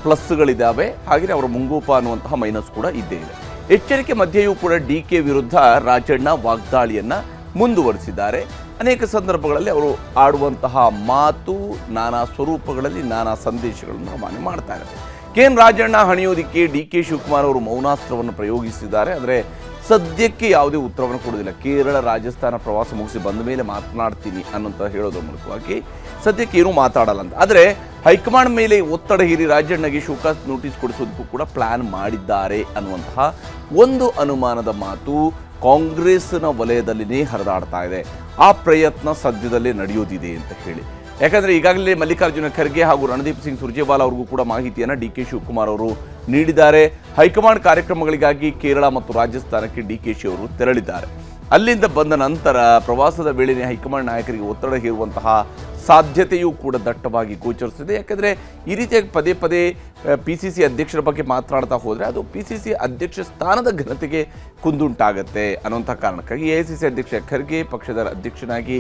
ಪ್ಲಸ್ಗಳಿದ್ದಾವೆ, ಹಾಗೆಯೇ ಅವರ ಮುಂಗೋಪ ಅನ್ನುವಂತಹ ಮೈನಸ್ ಕೂಡ ಇದ್ದೇ ಇದೆ. ಎಚ್ಚರಿಕೆ ಮಧ್ಯೆಯೂ ಕೂಡ DK ವಿರುದ್ಧ ರಾಜಣ್ಣ ವಾಗ್ದಾಳಿಯನ್ನು ಮುಂದುವರಿಸಿದ್ದಾರೆ. ಅನೇಕ ಸಂದರ್ಭಗಳಲ್ಲಿ ಅವರು ಆಡುವಂತಹ ಮಾತು ನಾನಾ ಸ್ವರೂಪಗಳಲ್ಲಿ ನಾನಾ ಸಂದೇಶಗಳನ್ನು ರವಾನೆ ಮಾಡ್ತಾ ಇದ್ದಾರೆ. KN ರಾಜಣ್ಣ ಹಣಿಯೋದಕ್ಕೆ DK ಶಿವಕುಮಾರ್ ಅವರು ಮೌನಾಸ್ತ್ರವನ್ನು ಪ್ರಯೋಗಿಸಿದ್ದಾರೆ. ಆದರೆ ಸದ್ಯಕ್ಕೆ ಯಾವುದೇ ಉತ್ತರವನ್ನು ಕೊಡೋದಿಲ್ಲ. ಕೇರಳ ರಾಜಸ್ಥಾನ ಪ್ರವಾಸ ಮುಗಿಸಿ ಬಂದ ಮೇಲೆ ಮಾತನಾಡ್ತೀನಿ ಅನ್ನೋಂಥ ಹೇಳೋದ್ರ ಮೂಲಕವಾಗಿ ಸದ್ಯಕ್ಕೆ ಏನೂ ಮಾತಾಡಲ್ಲ ಅಂತ. ಆದರೆ ಹೈಕಮಾಂಡ್ ಮೇಲೆ ಒತ್ತಡ ಹೀರಿ ರಾಜಣ್ಣಗೆ ಶೋಕಾಸ್ ನೋಟಿಸ್ ಕೊಡಿಸೋದಕ್ಕೂ ಕೂಡ ಪ್ಲಾನ್ ಮಾಡಿದ್ದಾರೆ ಅನ್ನುವಂತಹ ಒಂದು ಅನುಮಾನದ ಮಾತು ಕಾಂಗ್ರೆಸ್ನ ವಲಯದಲ್ಲಿನೇ ಹರಿದಾಡ್ತಾ ಇದೆ. ಆ ಪ್ರಯತ್ನ ಸದ್ಯದಲ್ಲೇ ನಡೆಯೋದಿದೆ ಅಂತ ಹೇಳಿ, ಯಾಕಂದರೆ ಈಗಾಗಲೇ ಮಲ್ಲಿಕಾರ್ಜುನ ಖರ್ಗೆ ಹಾಗೂ ರಣದೀಪ್ ಸಿಂಗ್ ಸುರ್ಜೇವಾಲಾ ಅವ್ರಿಗೂ ಕೂಡ ಮಾಹಿತಿಯನ್ನು DK ಶಿವಕುಮಾರ್ ಅವರು ನೀಡಿದ್ದಾರೆ. ಹೈಕಮಾಂಡ್ ಕಾರ್ಯಕ್ರಮಗಳಿಗಾಗಿ ಕೇರಳ ಮತ್ತು ರಾಜಸ್ಥಾನಕ್ಕೆ DKಶಿ ಅವರು ತೆರಳಿದ್ದಾರೆ. ಅಲ್ಲಿಂದ ಬಂದ ನಂತರ ಪ್ರವಾಸದ ವೇಳೆಯೇ ಹೈಕಮಾಂಡ್ ನಾಯಕರಿಗೆ ಒತ್ತಡ ಹೇರುವಂತಹ ಸಾಧ್ಯತೆಯೂ ಕೂಡ ದಟ್ಟವಾಗಿ ಗೋಚರಿಸಿದೆ. ಯಾಕಂದರೆ ಈ ರೀತಿಯಾಗಿ ಪದೇ ಪದೇ PCC ಅಧ್ಯಕ್ಷರ ಬಗ್ಗೆ ಮಾತನಾಡ್ತಾ ಹೋದರೆ ಅದು PCC ಅಧ್ಯಕ್ಷ ಸ್ಥಾನದ ಘನತೆಗೆ ಕುಂದುಂಟಾಗತ್ತೆ ಅನ್ನೋಂಥ ಕಾರಣಕ್ಕಾಗಿ AICC ಅಧ್ಯಕ್ಷ ಖರ್ಗೆ ಪಕ್ಷದ ಅಧ್ಯಕ್ಷನಾಗಿ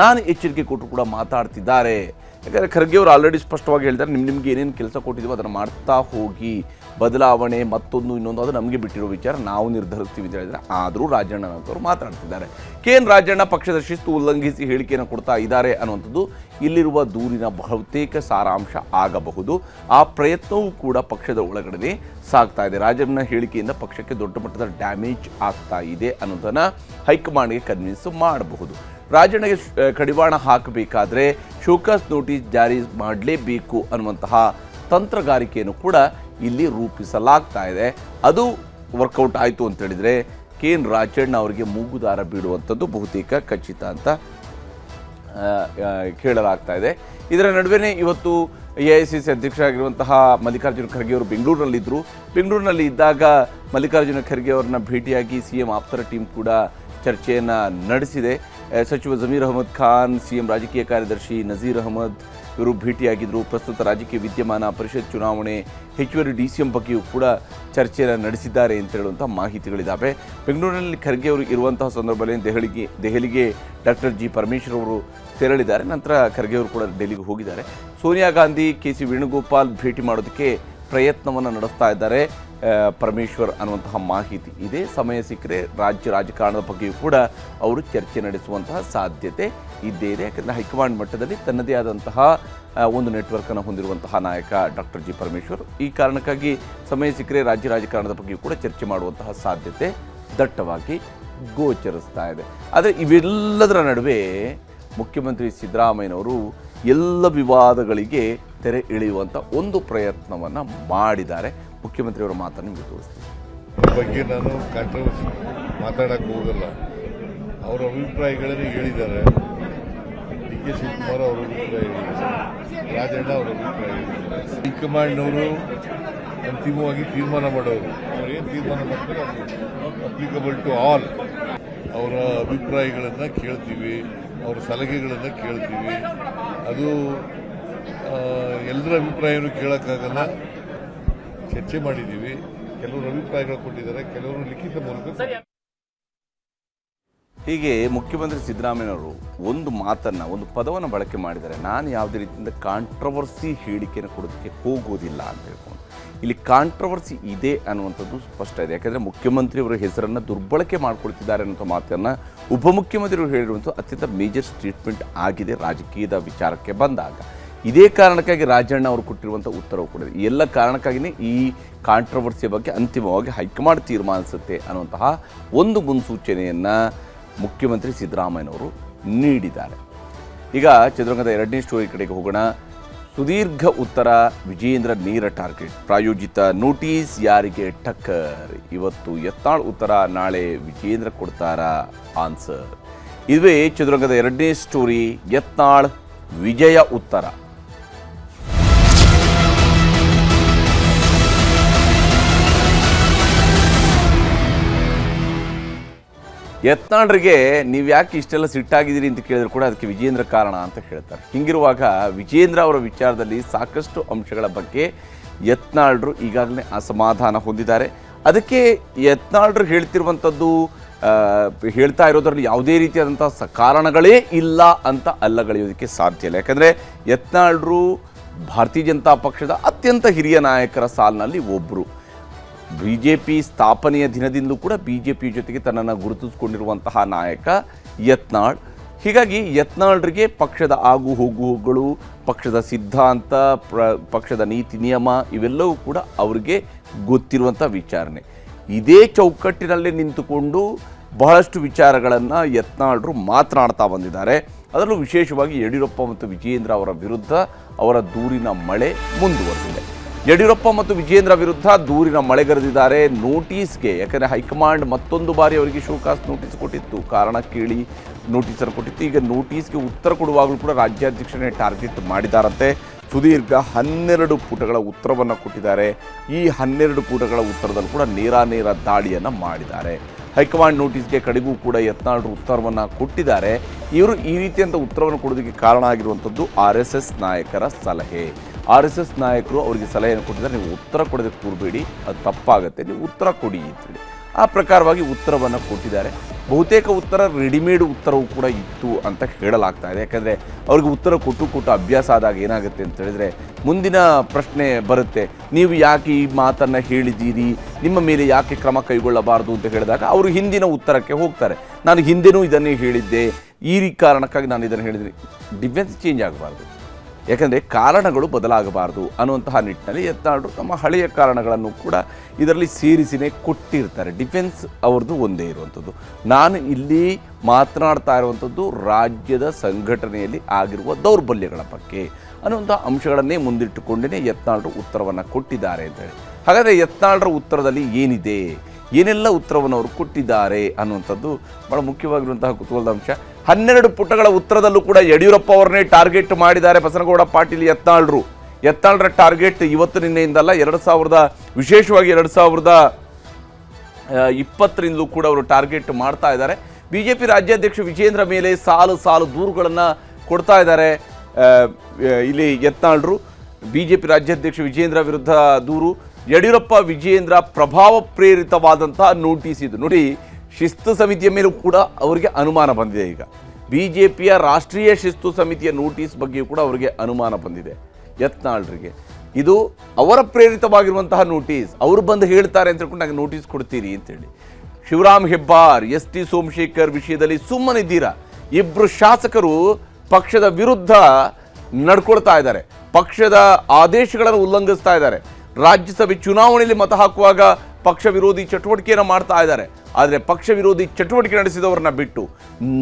ನಾನು ಎಚ್ಚರಿಕೆ ಕೊಟ್ಟರು ಕೂಡ ಮಾತಾಡ್ತಿದ್ದಾರೆ. ಯಾಕಂದರೆ ಖರ್ಗೆ ಅವರು ಆಲ್ರೆಡಿ ಸ್ಪಷ್ಟವಾಗಿ ಹೇಳಿದ್ದಾರೆ, ನಿಮ್ಗೆ ಏನೇನು ಕೆಲಸ ಕೊಟ್ಟಿದ್ದೀವೋ ಅದನ್ನು ಮಾಡ್ತಾ ಹೋಗಿ, ಬದಲಾವಣೆ ಮತ್ತೊಂದು ಇನ್ನೊಂದು ಅದು ನಮಗೆ ಬಿಟ್ಟಿರೋ ವಿಚಾರ, ನಾವು ನಿರ್ಧರಿಸ್ತೀವಿ ಅಂತ ಹೇಳಿದರೆ. ಆದರೂ ರಾಜಣ್ಣ ಅವರು ಮಾತನಾಡ್ತಿದ್ದಾರೆ. KN ರಾಜಣ್ಣ ಪಕ್ಷದ ಶಿಸ್ತು ಉಲ್ಲಂಘಿಸಿ ಹೇಳಿಕೆಯನ್ನು ಕೊಡ್ತಾ ಇದ್ದಾರೆ ಅನ್ನುವಂಥದ್ದು ಇಲ್ಲಿರುವ ದೂರಿನ ಬಹುತೇಕ ಸಾರಾಂಶ ಆಗಬಹುದು. ಆ ಪ್ರಯತ್ನವೂ ಕೂಡ ಪಕ್ಷದ ಒಳಗಡೆ ಸಾಗ್ತಾ ಇದೆ. ರಾಜಣ್ಣ ಹೇಳಿಕೆಯಿಂದ ಪಕ್ಷಕ್ಕೆ ದೊಡ್ಡ ಮಟ್ಟದ ಡ್ಯಾಮೇಜ್ ಆಗ್ತಾ ಇದೆ ಅನ್ನೋದನ್ನು ಹೈಕಮಾಂಡ್ಗೆ ಕನ್ವಿನ್ಸ್ ಮಾಡಬಹುದು. ರಾಜಣ್ಣಗೆ ಕಡಿವಾಣ ಹಾಕಬೇಕಾದ್ರೆ ಶೋಕಾಸ್ ನೋಟಿಸ್ ಜಾರಿ ಮಾಡಲೇಬೇಕು ಅನ್ನುವಂತಹ ತಂತ್ರಗಾರಿಕೆಯನ್ನು ಕೂಡ ಇಲ್ಲಿ ರೂಪಿಸಲಾಗ್ತಾ ಇದೆ. ಅದು ವರ್ಕೌಟ್ ಆಯಿತು ಅಂತ ಹೇಳಿದರೆ KN ರಾಜಣ್ಣ ಅವರಿಗೆ ಮೂಗುದಾರ ಬೀಳುವಂಥದ್ದು ಬಹುತೇಕ ಖಚಿತ ಅಂತ ಕೇಳಲಾಗ್ತಾ ಇದೆ. ಇದರ ನಡುವೆ ಇವತ್ತು AICC ಅಧ್ಯಕ್ಷರಾಗಿರುವಂತಹ ಮಲ್ಲಿಕಾರ್ಜುನ ಖರ್ಗೆ ಅವರು ಬೆಂಗಳೂರಿನಲ್ಲಿದ್ದರು. ಬೆಂಗಳೂರಿನಲ್ಲಿ ಇದ್ದಾಗ ಮಲ್ಲಿಕಾರ್ಜುನ ಖರ್ಗೆ ಅವರನ್ನ ಭೇಟಿಯಾಗಿ CM ಆಪ್ತರ ಟೀಮ್ ಕೂಡ ಚರ್ಚೆಯನ್ನು ನಡೆಸಿದೆ. ಸಚಿವ ಜಮೀರ್ ಅಹಮದ್ ಖಾನ್, CM ರಾಜಕೀಯ ಕಾರ್ಯದರ್ಶಿ ನಜೀರ್ ಅಹಮದ್ ಇವರು ಭೇಟಿಯಾಗಿದ್ದರು. ಪ್ರಸ್ತುತ ರಾಜಕೀಯ ವಿದ್ಯಮಾನ, ಪರಿಷತ್ ಚುನಾವಣೆ, ಹೆಚ್ಚುವರಿ DCM ಬಗ್ಗೆಯೂ ಕೂಡ ಚರ್ಚೆಯನ್ನು ನಡೆಸಿದ್ದಾರೆ ಅಂತ ಹೇಳುವಂಥ ಮಾಹಿತಿಗಳಿದ್ದಾವೆ. ಬೆಂಗಳೂರಿನಲ್ಲಿ ಖರ್ಗೆ ಅವರು ಇರುವಂತಹ ಸಂದರ್ಭದಲ್ಲಿ ದೆಹಲಿಗೆ ಡಾಕ್ಟರ್ G ಪರಮೇಶ್ವರ್ ಅವರು ತೆರಳಿದ್ದಾರೆ. ನಂತರ ಖರ್ಗೆ ಅವರು ಕೂಡ ಡೆಲ್ಲಿಗೆ ಹೋಗಿದ್ದಾರೆ. ಸೋನಿಯಾ ಗಾಂಧಿ, KC ವೇಣುಗೋಪಾಲ್ ಭೇಟಿ ಮಾಡೋದಕ್ಕೆ ಪ್ರಯತ್ನವನ್ನು ನಡೆಸ್ತಾ ಇದ್ದಾರೆ ಪರಮೇಶ್ವರ್ ಅನ್ನುವಂತಹ ಮಾಹಿತಿ ಇದೆ. ಸಮಯ ಸಿಕ್ಕರೆ ರಾಜ್ಯ ರಾಜಕಾರಣದ ಬಗ್ಗೆಯೂ ಕೂಡ ಅವರು ಚರ್ಚೆ ನಡೆಸುವಂತಹ ಸಾಧ್ಯತೆ ಇದ್ದೇ ಇದೆ. ಯಾಕಂದರೆ ಹೈಕಮಾಂಡ್ ಮಟ್ಟದಲ್ಲಿ ತನ್ನದೇ ಆದಂತಹ ಒಂದು ನೆಟ್ವರ್ಕನ್ನು ಹೊಂದಿರುವಂತಹ ನಾಯಕ ಡಾಕ್ಟರ್ G ಪರಮೇಶ್ವರ್. ಈ ಕಾರಣಕ್ಕಾಗಿ ಸಮಯ ಸಿಕ್ಕರೆ ರಾಜ್ಯ ರಾಜಕಾರಣದ ಬಗ್ಗೆಯೂ ಕೂಡ ಚರ್ಚೆ ಮಾಡುವಂತಹ ಸಾಧ್ಯತೆ ದಟ್ಟವಾಗಿ ಗೋಚರಿಸ್ತಾ ಇದೆ. ಆದರೆ ಇವೆಲ್ಲದರ ನಡುವೆ ಮುಖ್ಯಮಂತ್ರಿ ಸಿದ್ದರಾಮಯ್ಯನವರು ಎಲ್ಲ ವಿವಾದಗಳಿಗೆ ತೆರೆ ಎಳೆಯುವಂಥ ಒಂದು ಪ್ರಯತ್ನವನ್ನು ಮಾಡಿದ್ದಾರೆ. ಮುಖ್ಯಮಂತ್ರಿಯವರ ಮಾತನ್ನು ನಿಮಗೆ ತೋರಿಸ್ತೀನಿ. ಈ ಬಗ್ಗೆ ನಾನು ಕಾಂಟ್ರವರ್ಸಿ ಮಾತಾಡಕ್ಕೆ ಹೋಗಲ್ಲ. ಅವರ ಅಭಿಪ್ರಾಯಗಳನ್ನು ಹೇಳಿದ್ದಾರೆ. DK ಶಿವಕುಮಾರ್ ಅವರ ಅಭಿಪ್ರಾಯ ಹೇಳಿದ್ದಾರೆ, ರಾಜಣ್ಣ ಅವರ ಅಭಿಪ್ರಾಯ ಹೇಳಿದ್ದಾರೆ. ಹೈಕಮಾಂಡ್ನವರು ಅಂತಿಮವಾಗಿ ತೀರ್ಮಾನ ಮಾಡೋರು. ಅವ್ರು ಏನು ತೀರ್ಮಾನ ಮಾಡ್ತಾರೆ ಅದು ಅಪ್ಲಿಕಬಲ್ ಟು ಆಲ್. ಅವರ ಅಭಿಪ್ರಾಯಗಳನ್ನು ಕೇಳ್ತೀವಿ, ಅವರ ಸಲಹೆಗಳನ್ನು ಕೇಳ್ತೀವಿ. ಅದು ಎಲ್ಲರ ಅಭಿಪ್ರಾಯನೂ ಕೇಳೋಕ್ಕಾಗಲ್ಲ. ಚರ್ಚೆ ಮಾಡಿದ್ದೀವಿ. ಕೆಲವರು ಅಭಿಪ್ರಾಯಗಳು ಕೊಟ್ಟಿದ್ದಾರೆ, ಕೆಲವರು ಲಿಖಿತ ಮೂಲಕ. ಹೀಗೆ ಮುಖ್ಯಮಂತ್ರಿ ಸಿದ್ದರಾಮಯ್ಯನವರು ಒಂದು ಮಾತನ್ನು, ಒಂದು ಪದವನ್ನು ಬಳಕೆ ಮಾಡಿದ್ದಾರೆ. ನಾನು ಯಾವುದೇ ರೀತಿಯಿಂದ ಕಾಂಟ್ರವರ್ಸಿ ಹೇಳಿಕೆಯನ್ನು ಕೊಡೋದಕ್ಕೆ ಹೋಗೋದಿಲ್ಲ ಅಂತ ಹೇಳ್ಕೊಂಡು ಇಲ್ಲಿ ಕಾಂಟ್ರವರ್ಸಿ ಇದೆ ಅನ್ನುವಂಥದ್ದು ಸ್ಪಷ್ಟ ಇದೆ. ಯಾಕೆಂದರೆ ಮುಖ್ಯಮಂತ್ರಿಯವರ ಹೆಸರನ್ನು ದುರ್ಬಳಕೆ ಮಾಡಿಕೊಳ್ತಿದ್ದಾರೆ ಅನ್ನೋ ಮಾತನ್ನು ಉಪಮುಖ್ಯಮಂತ್ರಿಗಳು ಹೇಳಿರುವಂಥ ಅತ್ಯಂತ ಮೇಜರ್ ಸ್ಟೇಟ್ಮೆಂಟ್ ಆಗಿದೆ ರಾಜಕೀಯದ ವಿಚಾರಕ್ಕೆ ಬಂದಾಗ. ಇದೇ ಕಾರಣಕ್ಕಾಗಿ ರಾಜಣ್ಣ ಅವರು ಕೊಟ್ಟಿರುವಂಥ ಉತ್ತರವು ಕೂಡ ಈ ಎಲ್ಲ ಕಾರಣಕ್ಕಾಗಿಯೇ ಈ ಕಾಂಟ್ರವರ್ಸಿಯ ಬಗ್ಗೆ ಅಂತಿಮವಾಗಿ ಹೈಕಮಾಂಡ್ ತೀರ್ಮಾನಿಸುತ್ತೆ ಅನ್ನುವಂತಹ ಒಂದು ಮುನ್ಸೂಚನೆಯನ್ನು ಮುಖ್ಯಮಂತ್ರಿ ಸಿದ್ದರಾಮಯ್ಯನವರು ನೀಡಿದ್ದಾರೆ. ಈಗ ಚದುರಂಗದ ಎರಡನೇ ಸ್ಟೋರಿ ಕಡೆಗೆ ಹೋಗೋಣ. ಸುದೀರ್ಘ ಉತ್ತರ, ವಿಜೇಂದ್ರ ನೇರ ಟಾರ್ಗೆಟ್, ಪ್ರಾಯೋಜಿತ ನೋಟಿಸ್ ಯಾರಿಗೆ ಟಕ್ಕರ್. ಇವತ್ತು ಯತ್ನಾಳ್ ಉತ್ತರ, ನಾಳೆ ವಿಜೇಂದ್ರ ಕೊಡ್ತಾರಾ ಆನ್ಸರ್. ಇದುವೇ ಚದುರಂಗದ ಎರಡನೇ ಸ್ಟೋರಿ, ಯತ್ನಾಳ್ ವಿಜಯ ಉತ್ತರ. ಯತ್ನಾಳ್ರಿಗೆ ನೀವು ಯಾಕೆ ಇಷ್ಟೆಲ್ಲ ಸಿಟ್ಟಾಗಿದ್ದೀರಿ ಅಂತ ಕೇಳಿದ್ರು ಕೂಡ ಅದಕ್ಕೆ ವಿಜೇಂದ್ರ ಕಾರಣ ಅಂತ ಹೇಳ್ತಾರೆ. ಹೀಗಿರುವಾಗ ವಿಜೇಂದ್ರ ಅವರ ವಿಚಾರದಲ್ಲಿ ಸಾಕಷ್ಟು ಅಂಶಗಳ ಬಗ್ಗೆ ಯತ್ನಾಳ್ರು ಈಗಾಗಲೇ ಅಸಮಾಧಾನ ಹೊಂದಿದ್ದಾರೆ. ಅದಕ್ಕೆ ಯತ್ನಾಳ್ರು ಹೇಳ್ತಿರುವಂಥದ್ದು ಹೇಳ್ತಾ ಇರೋದ್ರಲ್ಲಿ ಯಾವುದೇ ರೀತಿಯಾದಂಥ ಕಾರಣಗಳೇ ಇಲ್ಲ ಅಂತ ಅಲ್ಲಗಳೆಯೋದಕ್ಕೆ ಸಾಧ್ಯ ಇಲ್ಲ. ಯಾಕಂದರೆ ಯತ್ನಾಳ್ರು ಭಾರತೀಯ ಜನತಾ ಪಕ್ಷದ ಅತ್ಯಂತ ಹಿರಿಯ ನಾಯಕರ ಸಾಲಿನಲ್ಲಿ ಒಬ್ಬರು. BJP ಸ್ಥಾಪನೆಯ ದಿನದಿಂದಲೂ ಕೂಡ BJP ಜೊತೆಗೆ ತನ್ನನ್ನು ಗುರುತಿಸಿಕೊಂಡಿರುವಂತಹ ನಾಯಕ ಯತ್ನಾಳ್. ಹೀಗಾಗಿ ಯತ್ನಾಳ್ರಿಗೆ ಪಕ್ಷದ ಆಗು ಹೋಗುಗಳು, ಪಕ್ಷದ ಸಿದ್ಧಾಂತ, ಪಕ್ಷದ ನೀತಿ ನಿಯಮ ಇವೆಲ್ಲವೂ ಕೂಡ ಅವರಿಗೆ ಗೊತ್ತಿರುವಂಥ ವಿಚಾರಣೆ. ಇದೇ ಚೌಕಟ್ಟಿನಲ್ಲಿ ನಿಂತುಕೊಂಡು ಬಹಳಷ್ಟು ವಿಚಾರಗಳನ್ನು ಯತ್ನಾಳ್ರು ಮಾತನಾಡ್ತಾ ಬಂದಿದ್ದಾರೆ. ಅದರಲ್ಲೂ ವಿಶೇಷವಾಗಿ ಯಡಿಯೂರಪ್ಪ ಮತ್ತು ವಿಜಯೇಂದ್ರ ಅವರ ವಿರುದ್ಧ ಅವರ ದೂರಿನ ಮಳೆ ಮುಂದುವರೆದಿದೆ. ಯಡಿಯೂರಪ್ಪ ಮತ್ತು ವಿಜಯೇಂದ್ರ ವಿರುದ್ಧ ದೂರಿನ ಮಳೆಗರೆದಿದ್ದಾರೆ. ನೋಟಿಸ್ಗೆ, ಯಾಕಂದರೆ ಹೈಕಮಾಂಡ್ ಮತ್ತೊಂದು ಬಾರಿ ಅವರಿಗೆ ಶೋಕಾಸ್ ನೋಟಿಸ್ ಕೊಟ್ಟಿತ್ತು, ಕಾರಣ ಕೇಳಿ ನೋಟಿಸನ್ನು ಕೊಟ್ಟಿತ್ತು. ಈಗ ನೋಟಿಸ್ಗೆ ಉತ್ತರ ಕೊಡುವಾಗಲೂ ಕೂಡ ರಾಜ್ಯಾಧ್ಯಕ್ಷನೇ ಟಾರ್ಗೆಟ್ ಮಾಡಿದ್ದಾರಂತೆ. ಸುದೀರ್ಘ 12 ಪುಟಗಳ ಉತ್ತರವನ್ನು ಕೊಟ್ಟಿದ್ದಾರೆ. ಈ 12 ಪುಟಗಳ ಉತ್ತರದಲ್ಲಿ ಕೂಡ ನೇರ ದಾಳಿಯನ್ನು ಮಾಡಿದ್ದಾರೆ. ಹೈಕಮಾಂಡ್ ನೋಟಿಸ್ಗೆ ಕಡೆಗೂ ಕೂಡ ಯತ್ನಾಳ್ರು ಉತ್ತರವನ್ನು ಕೊಟ್ಟಿದ್ದಾರೆ. ಇವರು ಈ ರೀತಿಯಂಥ ಉತ್ತರವನ್ನು ಕೊಡೋದಕ್ಕೆ ಕಾರಣ ಆಗಿರುವಂಥದ್ದು RSS ನಾಯಕರ ಸಲಹೆ. RSS ನಾಯಕರು ಅವರಿಗೆ ಸಲಹೆಯನ್ನು ಕೊಟ್ಟಿದ್ದಾರೆ, ನೀವು ಉತ್ತರ ಕೊಡದೆ ಕೂರಬೇಡಿ, ಅದು ತಪ್ಪಾಗುತ್ತೆ, ನೀವು ಉತ್ತರ ಕೊಡಿ ಅಂತೇಳಿ. ಆ ಪ್ರಕಾರವಾಗಿ ಉತ್ತರವನ್ನು ಕೊಟ್ಟಿದ್ದಾರೆ. ಬಹುತೇಕ ಉತ್ತರ ರೆಡಿಮೇಡ್ ಉತ್ತರವೂ ಕೂಡ ಇತ್ತು ಅಂತ ಹೇಳಲಾಗ್ತಾ ಇದೆ. ಯಾಕಂದರೆ ಅವ್ರಿಗೆ ಉತ್ತರ ಕೊಟ್ಟು ಅಭ್ಯಾಸ ಆದಾಗ ಏನಾಗುತ್ತೆ ಅಂತ ಹೇಳಿದರೆ ಮುಂದಿನ ಪ್ರಶ್ನೆ ಬರುತ್ತೆ, ನೀವು ಯಾಕೆ ಈ ಮಾತನ್ನು ಹೇಳಿದ್ದೀರಿ, ನಿಮ್ಮ ಮೇಲೆ ಯಾಕೆ ಕ್ರಮ ಕೈಗೊಳ್ಳಬಾರದು ಅಂತ ಹೇಳಿದಾಗ ಅವರು ಹಿಂದಿನ ಉತ್ತರಕ್ಕೆ ಹೋಗ್ತಾರೆ. ನಾನು ಹಿಂದೆನೂ ಇದನ್ನೇ ಹೇಳಿದ್ದೆ, ಈ ಕಾರಣಕ್ಕಾಗಿ ನಾನು ಇದನ್ನು ಹೇಳಿದ್ದೀನಿ. ಡಿಫೆನ್ಸ್ ಚೇಂಜ್ ಆಗಬಾರ್ದು, ಯಾಕಂದರೆ ಕಾರಣಗಳು ಬದಲಾಗಬಾರ್ದು ಅನ್ನುವಂತಹ ನಿಟ್ಟಿನಲ್ಲಿ ಯತ್ನಾಳ್ರು ತಮ್ಮ ಹಳೆಯ ಕಾರಣಗಳನ್ನು ಕೂಡ ಇದರಲ್ಲಿ ಸೇರಿಸಿನೇ ಕೊಟ್ಟಿರ್ತಾರೆ. ಡಿಫೆನ್ಸ್ ಅವ್ರದ್ದು ಒಂದೇ ಇರುವಂಥದ್ದು. ನಾನು ಇಲ್ಲಿ ಮಾತನಾಡ್ತಾ ಇರುವಂಥದ್ದು ರಾಜ್ಯದ ಸಂಘಟನೆಯಲ್ಲಿ ಆಗಿರುವ ದೌರ್ಬಲ್ಯಗಳ ಬಗ್ಗೆ ಅನ್ನುವಂಥ ಅಂಶಗಳನ್ನೇ ಮುಂದಿಟ್ಟುಕೊಂಡೇ ಯತ್ನಾಳ್ರು ಉತ್ತರವನ್ನು ಕೊಟ್ಟಿದ್ದಾರೆ ಅಂತ ಹೇಳಿ. ಹಾಗಾದರೆ ಯತ್ನಾಳ್ರ ಉತ್ತರದಲ್ಲಿ ಏನಿದೆ, ಏನೆಲ್ಲ ಉತ್ತರವನ್ನು ಅವರು ಕೊಟ್ಟಿದ್ದಾರೆ ಅನ್ನುವಂಥದ್ದು ಭಾಳ ಮುಖ್ಯವಾಗಿರುವಂತಹ ಕುತೂಹಲದ ಅಂಶ. 12 ಪುಟಗಳ ಉತ್ತರದಲ್ಲೂ ಕೂಡ ಯಡಿಯೂರಪ್ಪ ಅವ್ರನ್ನೇ ಟಾರ್ಗೆಟ್ ಮಾಡಿದ್ದಾರೆ ಬಸನಗೌಡ ಪಾಟೀಲ್ ಯತ್ನಾಳ್ರು. ಯತ್ನಾಳ್ರ ಟಾರ್ಗೆಟ್ ಇವತ್ತು ನಿನ್ನೆಯಿಂದಲ್ಲ, ವಿಶೇಷವಾಗಿ 2020ರಿಂದಲೂ ಕೂಡ ಅವರು ಟಾರ್ಗೆಟ್ ಮಾಡ್ತಾ ಇದ್ದಾರೆ. BJP ರಾಜ್ಯಾಧ್ಯಕ್ಷ ವಿಜೇಂದ್ರ ಮೇಲೆ ಸಾಲು ದೂರುಗಳನ್ನು ಕೊಡ್ತಾ ಇದ್ದಾರೆ. ಇಲ್ಲಿ ಯತ್ನಾಳ್ರು BJP ರಾಜ್ಯಾಧ್ಯಕ್ಷ ವಿಜೇಂದ್ರ ವಿರುದ್ಧ ದೂರು, ಯಡಿಯೂರಪ್ಪ ವಿಜಯೇಂದ್ರ ಪ್ರಭಾವ ಪ್ರೇರಿತವಾದಂತಹ ನೋಟಿಸ್ ಇದು. ನೋಡಿ, ಶಿಸ್ತು ಸಮಿತಿಯ ಮೇಲೂ ಕೂಡ ಅವರಿಗೆ ಅನುಮಾನ ಬಂದಿದೆ. ಈಗ BJPಯ ರಾಷ್ಟ್ರೀಯ ಶಿಸ್ತು ಸಮಿತಿಯ ನೋಟಿಸ್ ಬಗ್ಗೆಯೂ ಕೂಡ ಅವರಿಗೆ ಅನುಮಾನ ಬಂದಿದೆ ಯತ್ನಾಳ್ರಿಗೆ. ಇದು ಅವರ ಪ್ರೇರಿತವಾಗಿರುವಂತಹ ನೋಟಿಸ್, ಅವರು ಬಂದು ಹೇಳ್ತಾರೆ ಅಂತ ಹೇಳ್ಕೊಂಡು ನನಗೆ ನೋಟಿಸ್ ಕೊಡ್ತೀರಿ ಅಂತೇಳಿ. ಶಿವರಾಮ್ ಹೆಬ್ಬಾರ್, ST ಸೋಮಶೇಖರ್ ವಿಷಯದಲ್ಲಿ ಸುಮ್ಮನಿದ್ದೀರಾ? ಇಬ್ಬರು ಶಾಸಕರು ಪಕ್ಷದ ವಿರುದ್ಧ ನಡ್ಕೊಳ್ತಾ ಇದ್ದಾರೆ, ಪಕ್ಷದ ಆದೇಶಗಳನ್ನು ಉಲ್ಲಂಘಿಸ್ತಾ ಇದ್ದಾರೆ. ರಾಜ್ಯಸಭೆ ಚುನಾವಣೆಯಲ್ಲಿ ಮತ ಹಾಕುವಾಗ ಪಕ್ಷ ವಿರೋಧಿ ಚಟುವಟಿಕೆಯನ್ನು ಮಾಡ್ತಾ ಇದ್ದಾರೆ. ಆದರೆ ಪಕ್ಷ ವಿರೋಧಿ ಚಟುವಟಿಕೆ ನಡೆಸಿದವರನ್ನ ಬಿಟ್ಟು